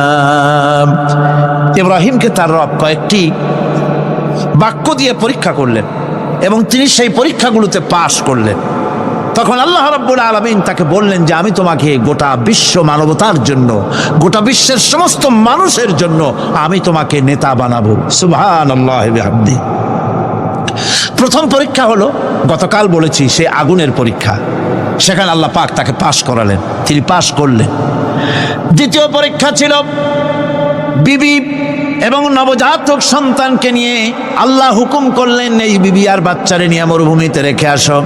ইব্রাহিমকে তার রব কয়েকটি বাক্য দিয়ে পরীক্ষা করলেন এবং তিনি সেই পরীক্ষাগুলোতে পাশ করলেন। তখন আল্লাহ রাব্বুল আলামিন তাকে বললেন যে আমি তোমাকে গোটা বিশ্ব মানবতার জন্য, গোটা বিশ্বের সমস্ত মানুষের জন্য আমি তোমাকে নেতা বানাবো। সুবহানাল্লাহি বিহামদি। প্রথম পরীক্ষা হলো, গতকাল বলেছি, সে আগুনের পরীক্ষা। সেখানে আল্লাহ পাক তাকে পাশ করালেন, তিনি পাশ করলেন। দ্বিতীয় পরীক্ষা ছিল বিবি এবং নবজাতক সন্তানকে নিয়ে। আল্লাহ হুকুম করলেন, এই বিবি আর বাচ্চারে নিয়ে মরুভূমিতে রেখে আসো।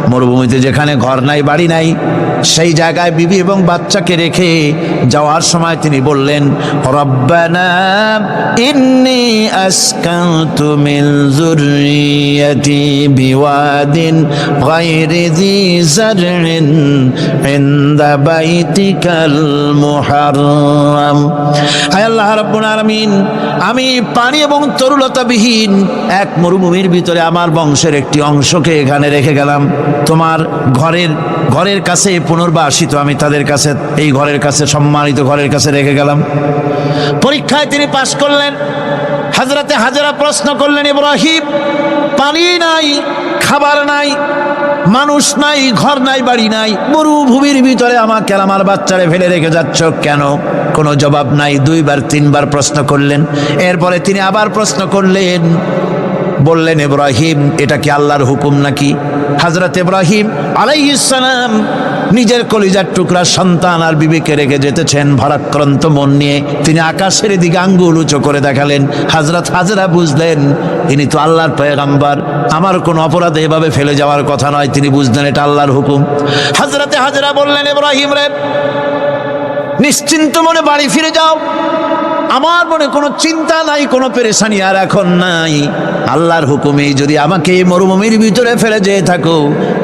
মরুভূমিতে যেখানে ঘর নাই বাড়ি নাই, সেই জায়গায় বিবি এবং বাচ্চাকে রেখে যাওয়ার সময় তিনি বললেন, রব্বানা ইন্নী আসকানতু মিন যুররিয়্যাতি বিওয়াদিন গায়রি যী যারইন ইনদা বাইতিকাল মুহাররাম। হায় আল্লাহ রাব্বুল আলামিন, আমি পানি এবং তরুলতাবিহীন এক মরুভূমির ভিতরে আমার বংশের একটি অংশকে এখানে রেখে গেলাম, তোমার ঘরের কাছে পুনর্বাসিত, আমি তাদের কাছে, এই ঘরের কাছে, সম্মানিত ঘরের কাছে রেখে গেলাম। পরীক্ষায় তিনি পাশ করলেন। হযরতে হাজেরা প্রশ্ন করলেন, ইব্রাহিম, পানি নাই, খাবার নাই, মানুষ নাই, ঘর নাই, বাড়ি নাই, মরুভূমির ভিতরে আমাকে আর আমার বাচ্চারে ফেলে রেখে যাচ্ছ কেন? কোনো জবাব নাই। 2 বার 3 বার প্রশ্ন করলেন। এরপরে তিনি আবার প্রশ্ন করলেন, বললেন, ইব্রাহিম, এটা কি আল্লাহর হুকুম নাকি? হযরত ইব্রাহিম আলাইহিস সালাম নিজের কলিজার টুকরা সন্তান আর বিবিকে রেখে যেতেছেন ভারাক্রান্ত মন নিয়ে। তিনি আকাশের দিকে আঙ্গুল উঁচু করে দেখালেন। হযরত হাজেরা বুঝলেন ইনি তো আল্লাহর পয়গম্বর, আমার কোনো অপরাধে এভাবে ফেলে যাওয়ার কথা নয়। তিনি বুঝলেন এটা আল্লাহর হুকুম। হযরতে হাজেরা বললেন, ইব্রাহিম রে, নিশ্চিন্ত মনে বাড়ি ফিরে যাও, আমার মনে কোনো চিন্তা নাই, কোনো পেরেশানি আর এখন নাই। আল্লাহর হুকুমে যদি আমাকে এই মরুভূমির ভিতরে ফেলে যেয়ে থাকো,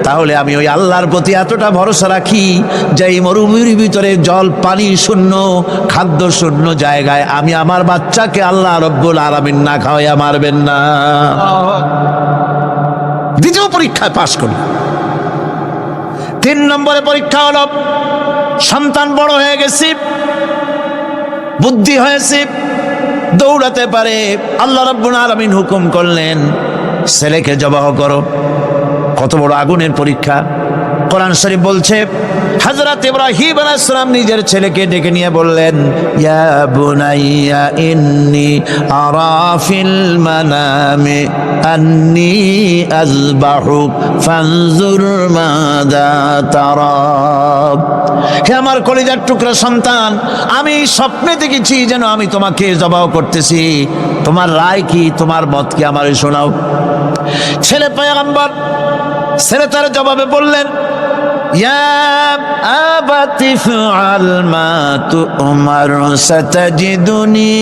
তাহলে আমি ওই আল্লাহর প্রতি এতটা ভরসা রাখি যে এই মরুভূমির ভিতরে জল পানি শূন্য, খাদ্য শূন্য জায়গায় আমি আমার বাচ্চাকে আল্লাহ রব্বুল আলামিন না খাওয়াইয়া মারবেন না। দ্বিতীয় পরীক্ষায় পাশ করল। 3 নম্বরে পরীক্ষা হলো, সন্তান বড় হয়ে গেছে, বুদ্ধি হয়েছে, দৌড়াতে পারে। আল্লাহ রাব্বুল আলামিন হুকুম করলেন, ছেলেকে জবাহ করো। কত বড় আগুনের পরীক্ষা! কোরআন শরীফ বলছে, হযরত ইব্রাহিম আলাইহিস সালাম নিজের ছেলেকে ডেকে নিয়ে বললেন, ইয়া বুনাইয়া ইন্নী আরা ফিল মানামি আন্নী আযবাহুক ফানজুর মাযা তারা। হে আমার কলিজার টুকরা সন্তান, আমি স্বপ্নে দেখেছি যেন আমি তোমাকে জবাহ করতেছি, তোমার রায় কি, তোমার মত কি, আমারে শোনাও। ছেলে পয়গম্বর, ছেলে তার জবাবে বললেন, ইয়া আবাতি ফাআল মা তু'মার সাতাজিদুনি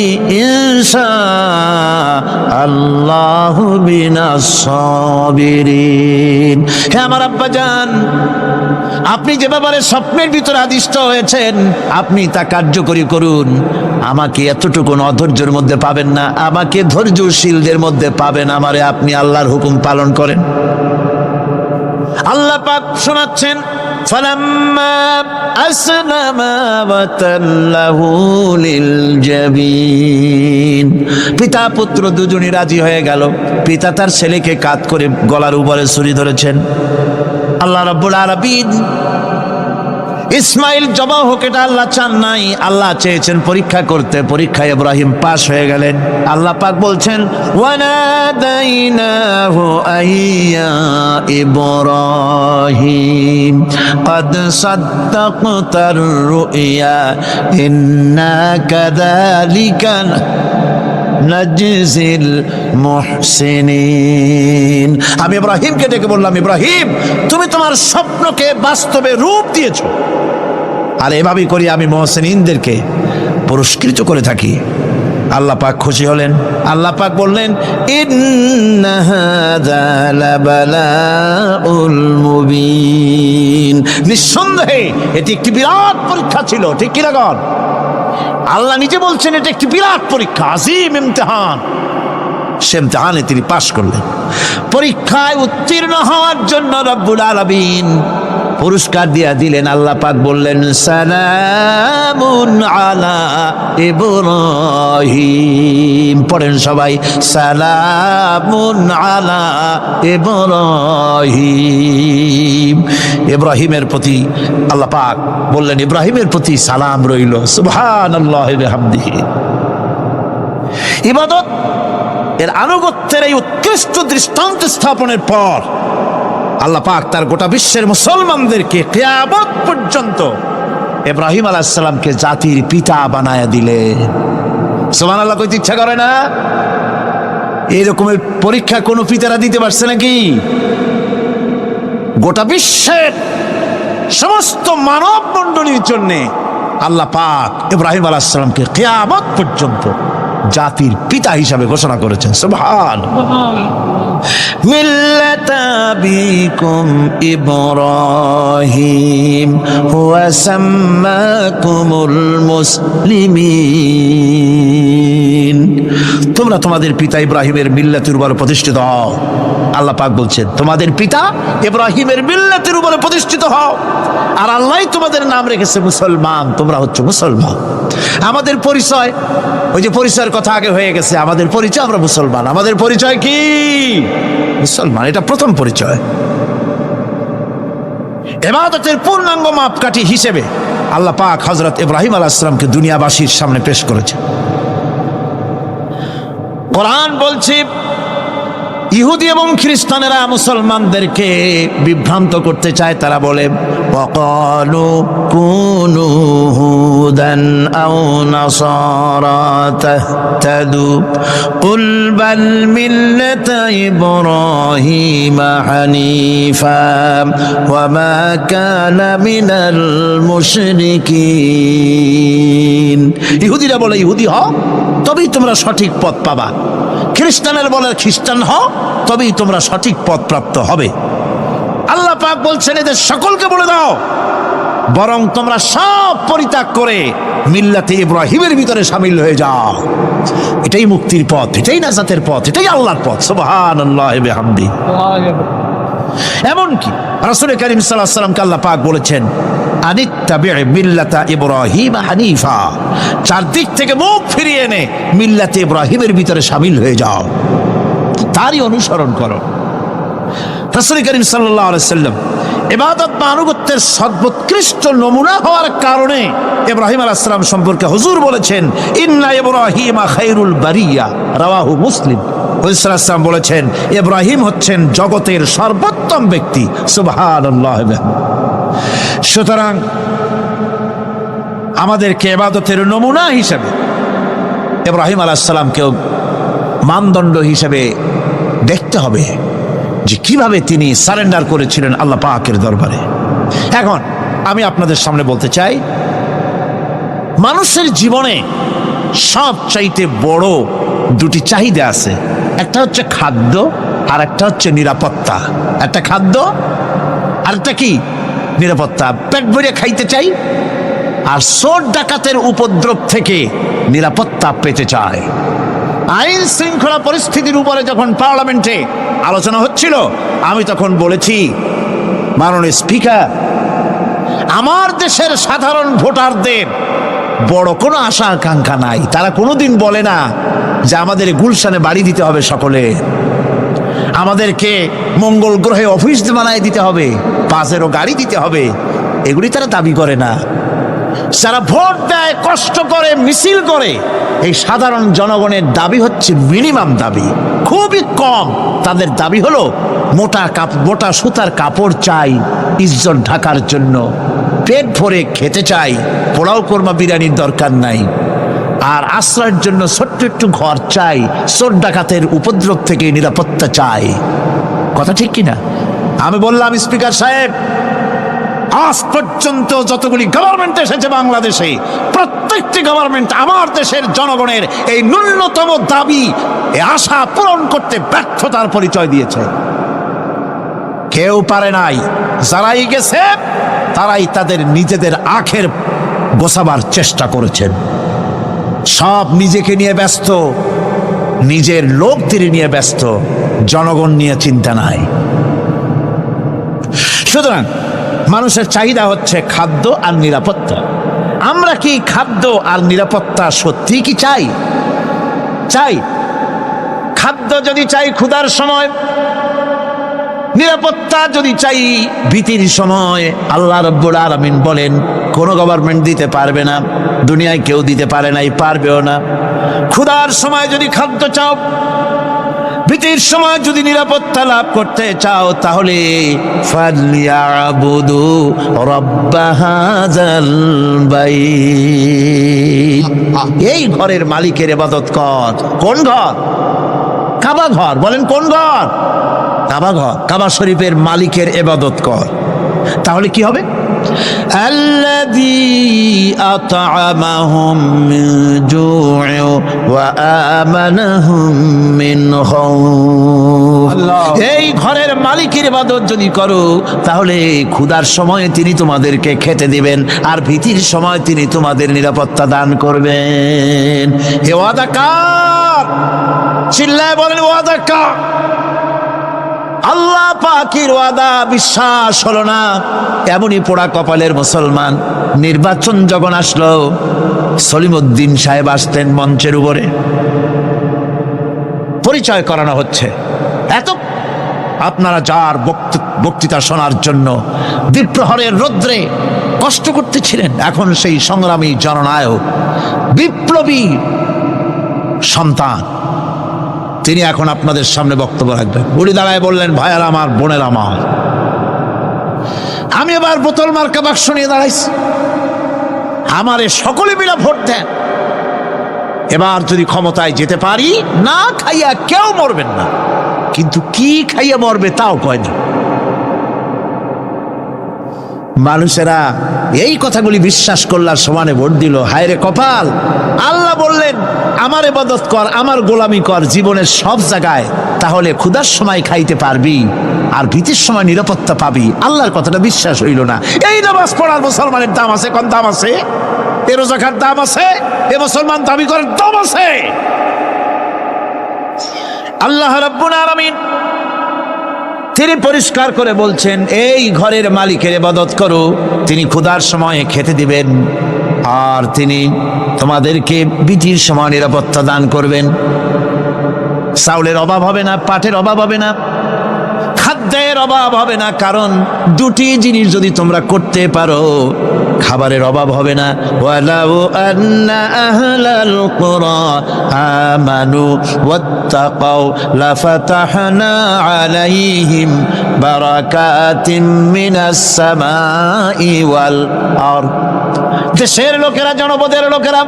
ইনশাআল্লাহু মিনাস সাবিরিন। হে আমার আব্বাজান, আপনি যে ব্যাপারে স্বপ্নের ভিতরে আদিষ্ট হয়েছেন, আপনি তা কার্যকরী করুন। আমাকে এতটুকু অধৈর্যের মধ্যে পাবেন না, আমাকে ধৈর্যশীলদের মধ্যে পাবেন। আমারে আপনি আল্লাহর হুকুম পালন করেন। আল্লাহ পাক শোনাচ্ছেন, ফালাম্মা আসলামা ওয়াতাল্লাহু লিল জাবিন। পিতা পুত্র দুজনই রাজি হয়ে গেল। পিতা তার ছেলেকে কাঁধ করে গলার উপরে ছুরি ধরেছেন। আল্লাহ রাব্বুল আলামিন ইসমাইল জবাহ হোক, এটা আল্লাহ চান নাই, আল্লাহ চেয়েছেন পরীক্ষা করতে। পরীক্ষায় ইব্রাহিম পাশ হয়ে গেলেন। আল্লাহ পাক বলছেন, ওয়ানাদাইনাহু আইয়া ইব্রাহিম ক্বাদ সাদ্দাকতার রুইয়া ইন্না কাযালিকা নাজজিল মুহসিনিন। আমি ইব্রাহিমকে ডেকে বললাম, ইব্রাহিম, তুমি তোমার স্বপ্নকে বাস্তবে রূপ দিয়েছো, আর এভাবেই করি আমি মুহসিনিনদেরকে পুরস্কৃত করে থাকি। আল্লাহ পাক খুশি হলেন। আল্লাহ পাক বললেন, ইন্না হাযা লাবালাউল মুবিন। নিঃসন্দেহে এটি একটি বিরাট পরীক্ষা ছিল। ঠিক কি না? আল্লাহ নিজে বলছেন এটা একটি বিরাট পরীক্ষা, আজিম ইমতিহান। সে ইমতিহানে তিনি পাশ করলেন। পরীক্ষায় উত্তীর্ণ হওয়ার জন্য রব্বুল আলামিন পুরস্কার দিয়া দিলেন। আল্লাহ পাক বললেন, সালামুন আলা ইব্রাহিম। পড়েন সবাই, সালামুন আলা ইব্রাহিম। ইব্রাহিমের প্রতি আল্লাহ পাক বললেন, ইব্রাহিমের প্রতি সালাম রইল। সুবহানাল্লাহি ওয়া বিহামদিহি। ইবাদত এর আনুগত্যের এই উৎকৃষ্ট দৃষ্টান্ত স্থাপনের পর আল্লাহ পাক তার গোটা বিশ্বের মুসলমানদেরকে কিয়ামত পর্যন্ত ইব্রাহিম আলাইহিস সালামকে জাতির পিতা বানায়া দিলেন। সুবহানাল্লাহ। কইতে ইচ্ছা করে না? এই রকমের পরীক্ষা কোন পিতারা দিতে পারছে নাকি? গোটা বিশ্বের সমস্ত মানব মণ্ডলীর জন্য আল্লাহ পাক ইব্রাহিম আলাইহিস সালামকে কিয়ামত পর্যন্ত জাতির পিতা হিসাবে ঘোষণা করেছেন। সুবহানাল্লাহ। মিল্লাতা আবিকুম ইব্রাহিম হুয়া সাম্মাকুমুল মুসলিমিন। তোমরা তোমাদের পিতা ইব্রাহিমের মিল্লাতের উপর প্রতিষ্ঠিত হও। আল্লাহ পাক বলছেন তোমাদের পিতা ইব্রাহিমের মিল্লাতের উপরে প্রতিষ্ঠিত হও, আর আল্লাহ তোমাদের নাম রেখেছে মুসলমান, তোমরা হচ্ছে মুসলমান। আমাদের পরিচয়, ওই যে পরিচয়ের কথা আগে হয়ে গেছে, আমাদের পরিচয় আমরা মুসলমান। আমাদের পরিচয় কি? মুসলমান। এটা প্রথম পরিচয়। ইবাদতের পূর্ণাঙ্গ মাপকাঠি হিসেবে আল্লাহ পাক হযরত ইব্রাহিম আলাইহিস সালামকে দুনিয়াবাসীর সামনে পেশ করেছেন। কোরআন বলছে ইহুদি এবং খ্রিস্টানেরা মুসলমানদেরকে বিভ্রান্ত করতে চায়। তারা বলে ওয়াকালু কুনু হুদান আও নাসারা তাহতাদু কুল বাল মিল্লাতা ইব্রাহিম হানিফা ওয়া মা কানা মিনাল মুশরিকিন। ইহুদিরা বলে ইহুদি হও তবেই তোমরা সঠিক পথ পাবা, খ্রিস্টানের বলে খ্রিস্টান হও তবেই তোমরা সঠিক পথ প্রাপ্ত হবে। আল্লাহ পাক বলছেন এদের সকলকে বলে দাও বরং তোমরা সব পরিত্যাগ করে মিল্লাতে ইব্রাহিমের ভিতরে শামিল হয়ে যাও। এটাই মুক্তির পথ, এটাই নাজাতের পথ, এটাই আল্লাহর পথ। সুবহানাল্লাহি ওয়া বিহামদিহি। এমনকি রাসূল কারীম সাল্লাল্লাহু আলাইহি ওয়াসাল্লামকে আল্লাহ পাক বলেছেন আনিত্তাবি মিল্লাতা ইব্রাহিম হানিফা, চারদিক থেকে মুখ ফিরিয়ে এনে মিল্লাতে ইব্রাহিমের ভিতরে শামিল হয়ে যাও, তারই অনুসরণ করো। রাসূল কারীম সাল্লাল্লাহু আলাইহি ওয়াসাল্লাম ইবাদত বা আনুগত্যের সর্বোৎকৃষ্ট নমুনা হওয়ার কারণে ইব্রাহিম আলাইহিস সালাম সম্পর্কে হুজুর বলেছেন ইন্না ইব্রাহিমা খায়রুল বারিয়া, রাওয়াহু মুসলিম। হুজুর সাল্লাল্লাহু আলাইহি ওয়াসাল্লাম বলেছেন ইব্রাহিম হচ্ছেন জগতের সর্বোত্তম ব্যক্তি। সুবহানাল্লাহ। সুতরাং আমাদেরকে ইবাদতের নমুনা হিসেবে ইব্রাহিম আলাইহিস সালামকেও মানদণ্ড হিসেবে দেখতে হবে যে কিভাবে তিনি সারেন্ডার করেছিলেন আল্লাহ পাকের দরবারে। এখন আমি আপনাদের সামনে বলতে চাই মানুষের জীবনে সবচাইতে বড় দুটি চাহিদা আছে, একটা হচ্ছে খাদ্য আর একটা হচ্ছে নিরাপত্তা। একটা খাদ্য আর একটা কি? নিরাপত্তা। পেট ভরে খাইতে চাই আর চোর ডাকাতের উপদ্রব থেকে নিরাপত্তা পেতে চায়। আইন শৃঙ্খলা পরিস্থিতির উপরে যখন পার্লামেন্টে আলোচনা হচ্ছিল আমি তখন বলেছি মাননীয় স্পিকার, আমার দেশের সাধারণ ভোটারদের বড় কোনো আশা আকাঙ্ক্ষা নাই। তারা কোনোদিন বলে না যে আমাদের গুলশানে বাড়ি দিতে হবে, সকলে আমাদেরকে মঙ্গল গ্রহে অফিস বানায় দিতে হবে, বাসেরও গাড়ি দিতে হবে, এগুলি তারা দাবি করে না। যারা ভোট দেয়, কষ্ট করে, মিছিল করে, এই সাধারণ জনগণের দাবি হচ্ছে মিনিমাম দাবি, খুবই কম। তাদের দাবি হলো মোটা সুতার কাপড় চাই ইজ্জত ঢাকার জন্য, পেট ভরে খেতে চাই, পোলাও কোরমা বিরিয়ানির দরকার নাই, আর আশ্রয়ের জন্য ছোট্ট একটু ঘর চাই, চোর ডাকাতের উপদ্রব থেকে নিরাপত্তা চাই। কথা ঠিক কিনা? আমি বললাম স্পিকার সাহেব, আজ পর্যন্ত যতগুলি গভর্নমেন্ট এসেছে বাংলাদেশে, প্রত্যেকটি গভর্নমেন্ট আমার দেশের জনগণের এই ন্যূনতম দাবি, এই আশা পূরণ করতে ব্যর্থতার পরিচয় দিয়েছে। কেউ পারে নাই। যারাই গেছে তারাই তাদের নিজেদের আখের গোছাবার চেষ্টা করেছেন। সব নিজেকে নিয়ে ব্যস্ত, নিজের লোকদের নিয়ে ব্যস্ত, জনগণ নিয়ে চিন্তা নাই। সুতরাং মানুষের চাহিদা হচ্ছে খাদ্য আর নিরাপত্তা। আমরা কি খাদ্য আর নিরাপত্তা সত্যি কি চাই? চাই। খাদ্য যদি চাই ক্ষুধার সময়, নিরাপত্তা যদি চাই ভীতির সময়, আল্লাহ রাব্বুল আলামিন বলেন কোন গভর্নমেন্ট দিতে পারবে না, দুনিয়ায় কেউ দিতে পারে নাই, পারবেও না। ক্ষুধার সময় যদি খাদ্য চাও, ভীতির সময় যদি নিরাপত্তা লাভ করতে চাও, তাহলে ফালিয়াবুদু রাব্বা হাযাল বাইত, এই ঘরের মালিকের ইবাদত কর। কোন ঘর? কাবা ঘর। বলেন কোন ঘর? কাবা ঘর, কাবা শরীফের মালিকের ইবাদত কর। তাহলে কি হবে? আল্লাযী আত'আমাহুম মিন জু'in ওয়া আমানাহুম মিন খাউফ। এই ঘরের মালিকের ইবাদত যদি করো তাহলে ক্ষুধার সময় তিনি তোমাদেরকে খেতে দিবেন, আর ভীতির সময় তিনি তোমাদের নিরাপত্তা দান করবেন। হে ওয়াদা কার? চিল্লায় বলেন ওয়াদা কার? আল্লাহ পাকের ওয়াদা বিশ্বাস হলো না, এমনই পোড়া কপালের মুসলমান। নির্বাচন যখন আসলো, সলিমউদ্দিন সাহেব আসতেন মঞ্চের উপরে, পরিচয় করানো হচ্ছে। এত আপনারা যার বক্তৃতা শোনার জন্য দ্বীপ্রহরের রৌদ্রে কষ্ট করতেছিলেন, এখন সেই সংগ্রামী জননায়ক বিপ্লবী সন্তান, তিনি এখন আপনাদের সামনে বক্তব্য রাখবেন। বুড়ি দাঁড়ায় বললেন, ভাইয়ার আমার, বোনের আমার, আমি এবার বোতল মার্কা বাক্স নিয়ে দাঁড়াইছি, আমারে সকলে মিলে ভোট দেন। এবার যদি ক্ষমতায় যেতে পারি, না খাইয়া কেউ মরবেন না, কিন্তু কি খাইয়া মরবে তাও কয় না। মানুষেরা এই কথাগুলি বিশ্বাস করলার সমানে ভোট দিল। হায় রে কপাল! আল্লাহ বললেন আমার ইবাদত কর, আমার গোলামি কর জীবনের সব জায়গায়, তাহলে ক্ষুধার সময় খাইতে পারবি আর ভীতির সময় নিরাপত্তা পাবি। আল্লাহর কথাটা বিশ্বাস হইল না। এই নামাজ পড়ার মুসলমানের দাম আছে, কোন দাম আছে? এ রোজাকার দাম আছে, এ মুসলমান দাবি করার দাম আছে। আল্লাহ রাব্বুল আলামিন তিনি পরিষ্কার করে বলছেন, এই ঘরের মালিকের ইবাদত করো, তিনি ক্ষুধার সময়ে খেতে দিবেন, আর তিনি তোমাদেরকে ভীতির সময় নিরাপত্তা দান করবেন। চাউলের অভাব হবে না, পাটের অভাব হবে না, খাদ্যের অভাব হবে না, কারণ দুটি জিনিস যদি তোমরা করতে পারো খাবারের অভাব হবে না। ওয়ালাউ আন্না আহলাল কুরা আমানু ওয়াত্তাকাউ লাফাতাহনা আলাইহিম বারাকাতিম মিনাস সামাই ওয়াল আরদ। দেশের লোকেরা, জনপদের লোকেরা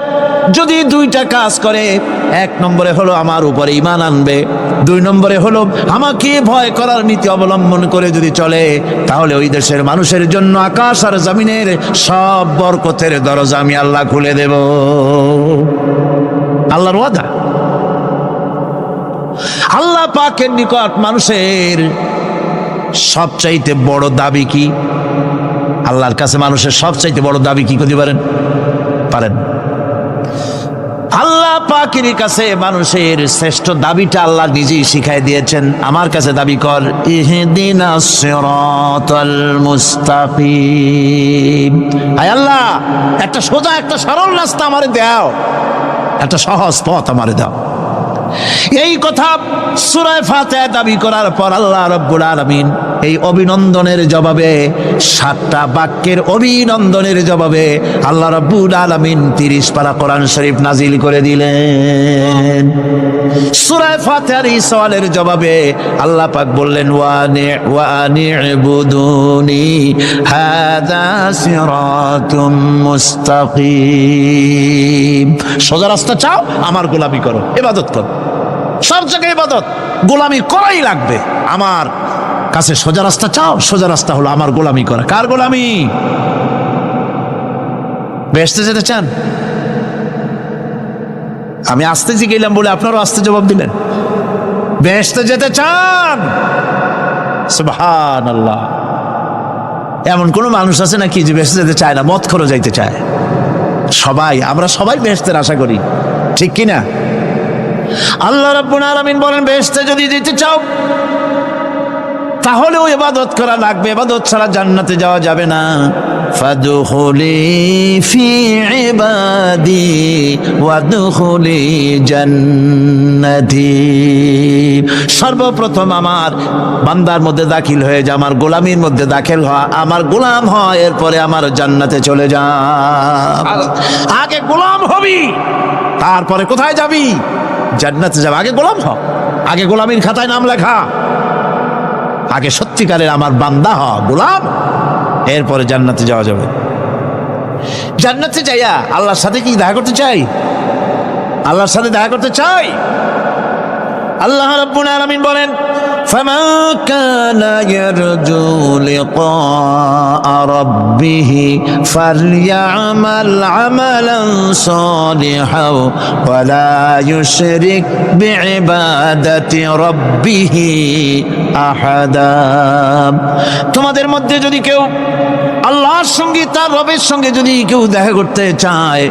যদি দুইটা কাজ করে, এক নম্বরে হলো আমার উপরে ঈমান আনবে, দুই নম্বরে হলো আমাকে ভয় করার নীতি অবলম্বন করে যদি চলে, তাহলে ওই দেশের মানুষের জন্য আকাশ আর জমিনের সব বরকতের দরজা আমি আল্লাহ খুলে দেব। আল্লাহর ওয়াদা। আল্লাহ পাকের নিকট মানুষের সবচাইতে বড় দাবি কি? আল্লাহর কাছে মানুষের সবচাইতে বড় দাবি কি করতে পারেন? আল্লাহ পাকের কাছে মানুষের শ্রেষ্ঠ দাবিটা আল্লাহ নিজেই শিখাই দিয়েছেন। আমার কাছে দাবি কর, ইহদিনাস সিরাতাল মুস্তাকিম। আয় আল্লাহ, একটা সোজা, একটা সরল রাস্তা আমারে দাও, একটা সহজ পথ আমারে দাও। এই কথা সূরা ফাতিহা দাবি করার পর আল্লাহ রাব্বুল আলামিন এই অভিনন্দনের জবাবে, 7টা বাক্যের অভিনন্দনের জবাবে আল্লাহ রাব্বুল আলামিন 30 পারা কোরআন শরীফ নাজিল করে দিলেন। সূরা ফাতিহার এই সওয়ালের জবাবে আল্লাহ পাক বললেন, ওয়া আনি'বুদুনি হাযা সিরাতুম মুস্তাকিম। সোজা রাস্তা চাও, আমার গোলামি করো, ইবাদত করো। সব জায়গায় ইবাদত, গোলামি করাই লাগবে। আমার কাছে সোজা রাস্তা চাও, সোজা রাস্তা হলো আমার গোলামি করা। কার গোলামি? বেহেশতে যেতে চান? আমি আস্তে গেলাম বলে আপনারাও আস্তে জবাব দিলেন। বেহেশতে যেতে চান? সুবহানাল্লাহ। এমন কোন মানুষ আছে নাকি যে বেহেশতে যেতে চায় না? মদ খোরও যাইতে চায়। সবাই, আমরা সবাই বেহেশতের আশা করি, ঠিক কিনা? আল্লাহ রাব্বুল আলামিন বলেন, বেহেশতে যদি যেতে চাও তাহলেও ইবাদত করা লাগবে, ইবাদত ছাড়া জান্নাতে যাওয়া যাবে না। ফাদখুলি ফি ইবাদি ওয়াদখুলি জান্নাতি। সর্বপ্রথম আমার বান্দার মধ্যে দাখিল হয়ে যা, আমার গোলামির মধ্যে দাখিল হওয়া, আমার গোলাম হয়, এরপরে আমার জান্নাতে চলে যা। আগে গোলাম হবি, তারপরে কোথায় যাবি? জান্নাতে যাবে। আগে গোলাম হ, আগে গোলামির খাতায় নাম লেখা, আগে সত্যিকারের আমার বান্দা হ, গোলাম, এরপরে জান্নাতে যাওয়া যাবে। জান্নাতে যাইয়া আল্লাহর সাথে কি দেখা করতে চাই? আল্লাহর সাথে দেখা করতে চাই? আল্লাহ রাব্বুল আলামিন বলেন, ফামান কানা ইয়ারজু লিকা রাব্বিহি ফালইআমাল আমালান সালিহান ওয়া লা ইউশরিক বিইবাদাতি রাব্বিহি আহাদা। তোমাদের মধ্যে যদি কেউ আল্লাহর সঙ্গে, তার রবের সঙ্গে যদি কেউ দেখা করতে চায়,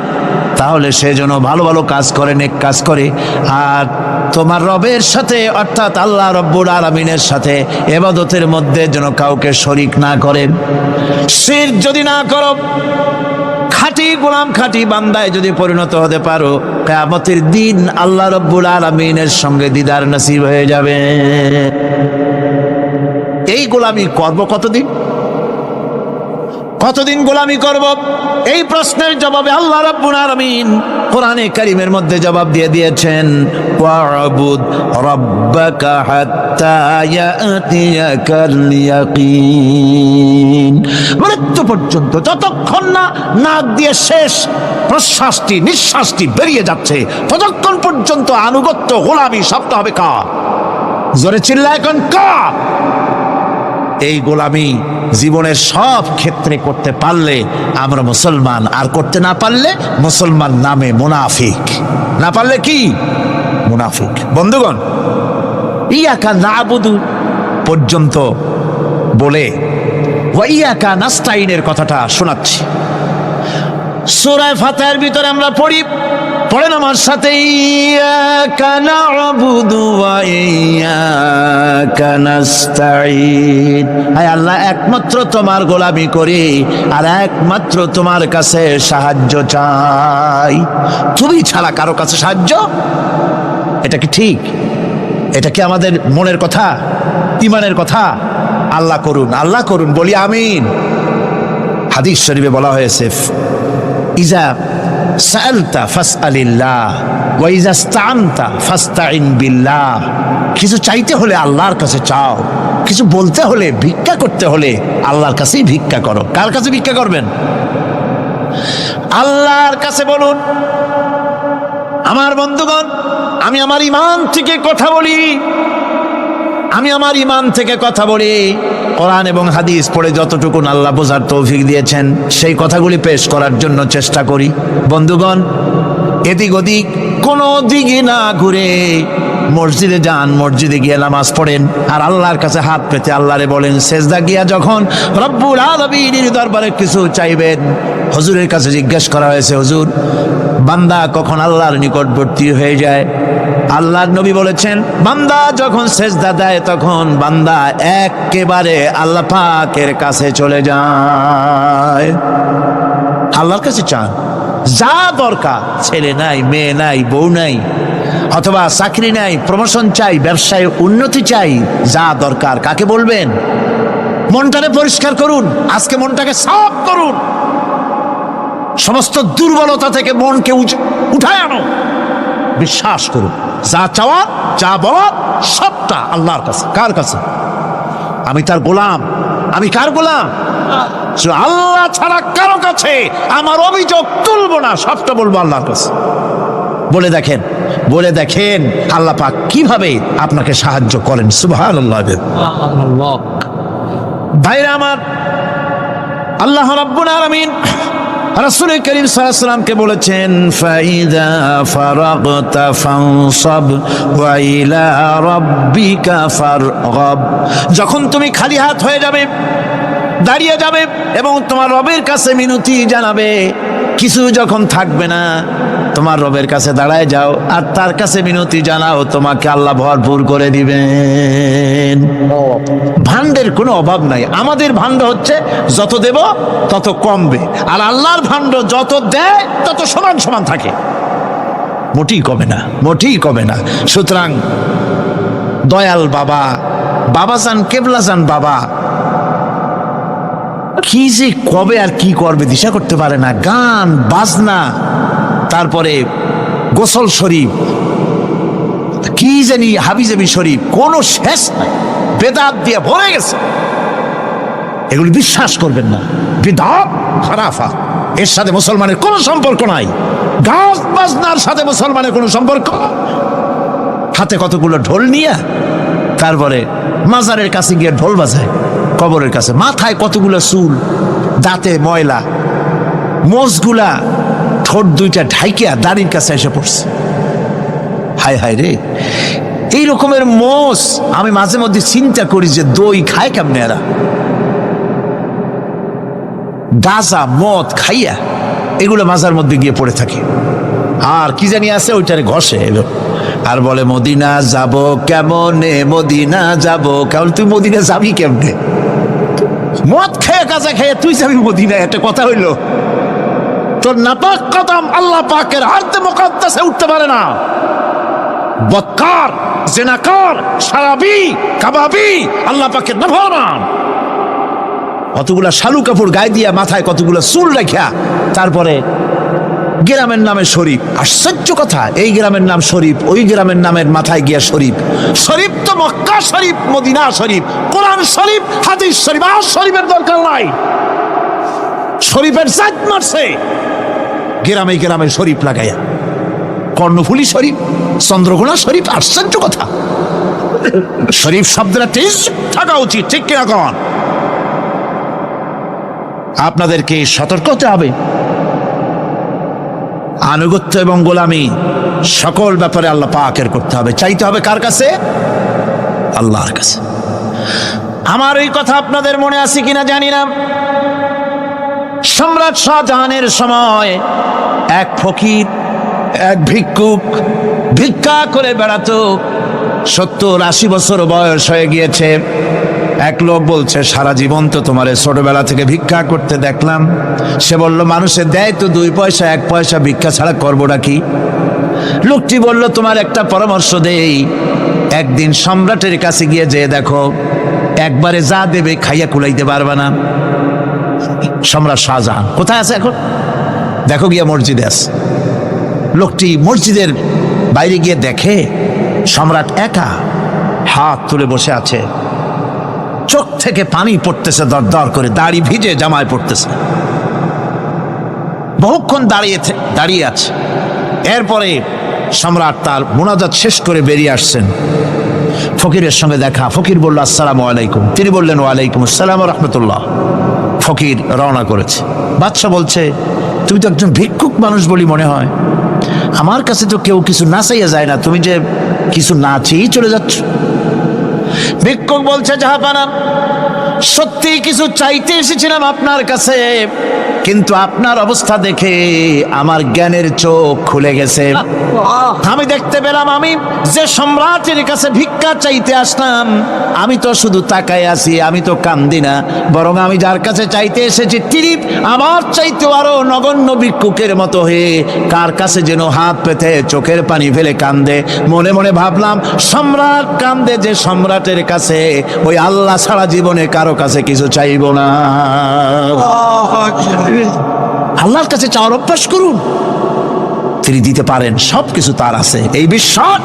তাহলে সে যেন ভালো ভালো কাজ করে, নেক কাজ করে, আর তোমার রবের সাথে অর্থাৎ আল্লাহ রব্বুল আলামিনের সাথে ইবাদতের মধ্যে যেন কাউকে শরীক না করে। শিরক যদি না করো, খাঁটি গোলাম, খাঁটি বান্দায় যদি পরিণত হতে পারো, কিয়ামতের দিন আল্লাহ রব্বুল আলামিনের সঙ্গে দিদার নসিব হয়ে যাবে। এই গোলামি করব কতদিন? কতদিন গোলামি করব? এই প্রশ্নের জবাবে আল্লাহ রাব্বুল আলামিন কোরআনে কারীমের মধ্যে জবাব দিয়ে দিয়েছেন, ওয়া'বুদ রাব্বাকা হাত্তা ইয়াতিয়াকাল ইয়াকিন। মৃত্যু পর্যন্ত, যতক্ষণ না নাক দিয়ে শেষ প্রশ্বাসটি, নিঃশ্বাসটি বেরিয়ে যাচ্ছে, ততক্ষণ পর্যন্ত আনুগত্য, গোলামি শব্দ হবে কার? জোরে চিল্লায় এখন কার? এই গোলামি জীবনের সব ক্ষেত্রে করতে পারলে আমরা মুসলমান, আর করতে না পারলে মুসলমান নামে মুনাফিক। না পারলে কি? মুনাফিক। বন্ধুগণ, ইয়াকা নাবুদু পর্যন্ত বলে ওয়া ইয়াকা নাস্তাইনের কথাটা শোনাচ্ছি। সূরা ফাতিহার ভিতরে আমরা পড়ি, পড়েন আমার সাথে, ইয়াকা না'বুদু ওয়া ইয়াকা নাস্তাঈন। হায় আল্লাহ, একমাত্র তোমার গোলামি করি আর একমাত্র তোমার কাছে সাহায্য চাই। তুমি ছাড়া কারো কাছে সাহায্য? এটা কি ঠিক? এটা কি আমাদের মনের কথা, ঈমানের কথা? আল্লাহ করুন, আল্লাহ করুন, বলি আমিন। হাদিস শরীফে বলা হয়েছে, ইজা সাআলতা ফাসআলিল্লাহ ওয়া ইজা ইসতাআনতা ফাসতাইন বিল্লাহ। কিছু চাইতে হলে আল্লাহর কাছে চাও, কিছু বলতে হলে, ভিক্ষা করতে হলে আল্লাহর কাছেই ভিক্ষা করো। কার কাছে ভিক্ষা করবেন? আল্লাহর কাছে বলুন। আমার বন্ধুগণ, আমি আমার ঈমান থেকে কথা বলি, আমি আমার ঈমান থেকে কথা বলি। কোরআন এবং হাদিস পড়ে যতটুকু আল্লাহ বোঝার তৌফিক দিয়েছেন, সেই কথাগুলি পেশ করার জন্য চেষ্টা করি। বন্ধুগণ, এদিক ওদিক কোনো দিকে না ঘুরে মসজিদে যান, মসজিদে গিয়ে নামাজ পড়েন, আর আল্লাহর কাছে হাত পেতে আল্লাহরে বলেন। সেজদা গিয়া যখন রব্বুল আলামিনের দরবারে কিছু চাইবেন, হুজুরের কাছে জিজ্ঞেস করা হয়েছে, হুজুর, বান্দা কখন আল্লাহর নিকটবর্তী হয়ে যায়? আল্লাহর নবী বলেছেন, বান্দা যখন সেজদা দেয় তখন বান্দা একেবারে আল্লাহ পাকের কাছে চলে যায়। আল্লাহর কাছে চান যা দরকার, ছেলে নাই, মেয়ে নাই, বউ নাই, অথবা চাকরি নাই, প্রমোশন চাই, ব্যবসায় উন্নতি চাই, যা দরকার কাকে বলবেন? মনটাকে পরিষ্কার করুন, আজকে মনটাকে সাফ করুন, সমস্ত দুর্বলতা থেকে মনকে উঠায় আনো, বিশ্বাস করুন, যা চাওয়া, যা বলা, সবটা আল্লাহর কাছে। কার কাছে? আমি তার গোলাম। আমি কার গোলাম? আল্লাহ ছাড়া কারো কাছে আমার অভিযোগ তুলবো না, সবটা বলবো আল্লাহর কাছে। বলে দেখেন, বলে দেখেন আল্লাহ পাক কিভাবে আপনাকে সাহায্য করেন। সুবহানাল্লাহ। ভাইরা আমার, আল্লাহ রাব্বুল আলামিন রাসূল করিম সাল্লাল্লাহু আলাইহি ওয়াসাল্লামকে বলেছেন, ফাইদা ফারাগতা ফানসাব ওয়া ইলা রাব্বিকা ফারগাব। যখন তুমি খালি হাত হয়ে যাবে, দাঁড়িয়ে যাবে এবং তোমার রবের কাছে মিনতি জানাবে, কিছু যখন থাকবে না, তোমার রবের কাছে দাঁড়ায় যাও আর তার কাছে মিনতি জানাও, তোমাকে আল্লাহ ভরপুর করে দিবেন। ভান্ডের কোনো অভাব নাই। আমাদের ভান্ড হচ্ছে যত দেব তত কমবে, আর আল্লাহর ভান্ড যত দেয় তত সমান সমান থাকে, মোটেই কমে না, মোটেই কমে না। সুতরাং দয়াল বাবা, বাবাজান, কেবলাজান বাবা কি যে কবে আর কি করবে দিশা করতে পারে না। গান বাজনা, তারপরে গোসল শরীফ, কি জানি হাবিজাবি শরীফ, কোনো শেষ নাই, বেদাত দিয়ে ভরে গেছে। এগুলি বিশ্বাস করবেন না, বিদআত খারাফা, এর সাথে মুসলমানের কোনো সম্পর্ক নাই। গান বাজনার সাথে মুসলমানের কোনো সম্পর্ক, হাতে কতগুলো ঢোল নিয়ে তারপরে মাজারের কাছে গিয়ে ঢোল বাজায়, কবরের কাছে। মাথায় কতগুলো চুল, দাঁতে ময়লা, মোষগুলা ঠোঁট দুইটা ঢাইকিয়া দাড়ির কাছে এসে পড়ছে। হায় হায় রে, এই রকমের মোষ আমি মাঝে মধ্যে চিন্তা করি যে দই খায় কেমনে এরা, গাঁজা মদ খাইয়া এগুলো মাজার মধ্যে গিয়ে পড়ে থাকে। আর কি জানি আছে ওইটারে ঘষে এলো আর বলে মদিনা যাব কেমনে, মদিনা যাব কেমন। তুই মদিনা যাবি কেমনে? মদ খেয়ে গাঁজা খেয়ে তুই যাবি মদিনা? একটা কথা হইলো? তোর নাপাক কদম আল্লাহ পাকের আরদে মুকাদ্দাসে উঠতে পারে না। বদকার, জিনাকার, শারাবি, কাবাবি, আল্লাহ পাকের নাফরমান। কতগুলা শালু কাপড় গায়ে দিয়া মাথায় কতগুলা চুল রাখিয়া তারপরে গ্রামের নামে শরীফ। আশ্চর্য কথা, এই গ্রামের নাম শরীফ, ওই গ্রামের নামের মাথায় গিয়া শরীফ। শরীফ তো মক্কা শরীফ, মদিনা শরীফ, কোরআন শরীফ, হাদিস শরীফ। আর শরীফের দরকার নাই। শরীফের জাত মারছে গ্রামে গ্রামে শরীফ লাগাইয়া। কর্ণফুলী শরীফ, চন্দ্রকোনা শরীফ। আশ্চর্য কথা, শরীফ শব্দটা তেজ থাকা উচিত, ঠিক কিনা কন? আপনাদেরকে সতর্ক হতে হবে। আনুগত্য এবং গোলামি সকল ব্যাপারে আল্লাহ পাকের করতে হবে। চাইতে হবে কার কাছে? আল্লাহর কাছে। আমার এই কথা আপনাদের মনে আছে কিনা জানি না। সম্রাট শাহজাহানের সময় এক ফকির, এক ভিক্ষুক ভিক্ষা করে বেড়াতো। 70-80 বছর বয়স হয়ে গিয়েছে। এক লোক বলছে, সারা জীবন তো তোমার ছোটবেলা থেকে ভিক্ষা করতে দেখলাম। সে বলল, মানুষে দেয় তো 2 পয়সা 1 পয়সা, ভিক্ষা ছাড়া করবোটা কি? লোকটি বলল, তোমার একটা পরামর্শ দেই, একদিন সম্রাটের কাছে গিয়ে যেয়ে দেখো, একবারে যা দেবে খাইয়া কুলাইতে পারবে না। সম্রাট শাহজাহান কোথায় আছে এখন? দেখো গিয়া মসজিদে আছে। লোকটি মসজিদের বাইরে গিয়ে দেখে সম্রাট একা হাত তুলে বসে আছে। চোখ থেকে পানি পড়তেছে দর দর করে, দাড়ি ভিজে জামায় পড়তেছে। বহুক্ষণ দাঁড়িয়ে আছে। এরপরে সম্রাট তার মুনাজাত শেষ করে বেরিয়ে আসছেন। ফকিরের সঙ্গে দেখা। ফকির বলল, আসসালামু আলাইকুম। তিনি বললেন, ওয়ালাইকুম আসসালাম ওয়া রাহমাতুল্লাহ। ফকির রওনা করেছে। বাদশা বলছে, তুমি তো একজন ভিক্ষুক মানুষ বলি মনে হয়, আমার কাছে তো কেউ কিছু না চাইয়া যায় না, তুমি যে কিছু না চেয়েই চলে যাচ্ছ। ভিক্ষুক বলছে, জাহাপানা, সত্যি কিছু চাইতে এসেছিলাম আপনার কাছে, কিন্তু আপনার অবস্থা দেখে আমার জ্ঞানের চোখ খুলে গেছে। আমি দেখতে পেলাম আমি যে সম্রাটের কাছে ভিক্ষা চাইতে আসলাম, আমি তো শুধু তাকায় আছি, আমি তো কান্দি না, বরং আমি যার কাছে চাইতে এসেছি তিনি আমার চাইতেও আরো নগণ্য ভিক্ষুকের মতো হয়ে কার কাছে যেন হাত পেতে চোখের পানি ফেলে কান্দে। মনে মনে ভাবলাম, সম্রাট কান্দে যে সম্রাটের কাছে, ওই আল্লাহ ছাড়া জীবনে কারো কাছে কিছু চাইব না। আল্লাহর কাছে চাওয়ার অভ্যাস করুন, তিনি দিতে পারেন, সবকিছু তার আছে। এই বিশ্বাস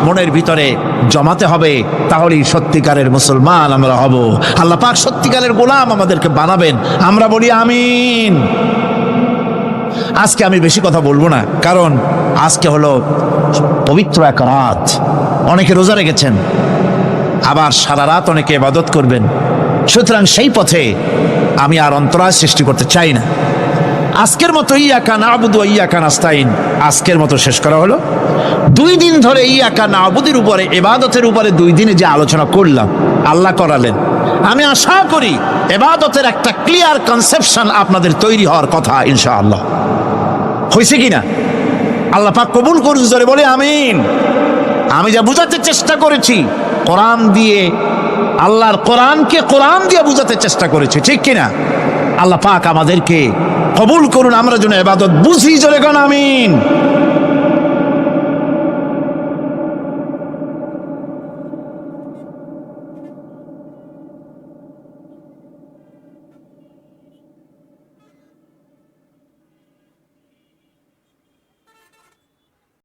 মনের ভিতরে জমাতে হবে, তাহলেই সত্যিকারের মুসলমান আমরা হব। আল্লাহ পাক সত্যিকারের গোলাম আমাদেরকে বানাবেন। আমরা বলি আমিন। আজকে আমি বেশি কথা বলবো না, কারণ আজকে হলো পবিত্র এক রাত। অনেকে রোজা রেখেছেন, আবার সারা রাত অনেকে ইবাদত করবেন। সুতরাং সেই পথে আমি আর অন্তরায় সৃষ্টি করতে চাই না। আজকের মতো ইয়াকা নাবুদু ওয়া ইয়াকা নাস্তাইন আজকের মতো শেষ করা হলো। 2 দিন ধরে ইয়াকা নাবুদের উপরে, ইবাদতের উপরে 2 দিনে যে আলোচনা করলাম, আল্লাহ করালেন। আমি আশা করি ইবাদতের একটা ক্লিয়ার কনসেপশন আপনাদের তৈরি হওয়ার কথা ইনশাআল্লাহ। হয়েছে কিনা? আল্লাহ পাক কবুল করুন, জোরে বলে আমিন। আমি যা বুঝাতে চেষ্টা করেছি কোরআন দিয়ে, আল্লাহর কোরআনকে কোরআন দিয়ে বুঝাতে চেষ্টা করেছি, ঠিক কিনা? আল্লাহ পাক আমাদেরকে কবুল করুন, আমরা যেন ইবাদত বুঝি, জোরে কোন আমিন।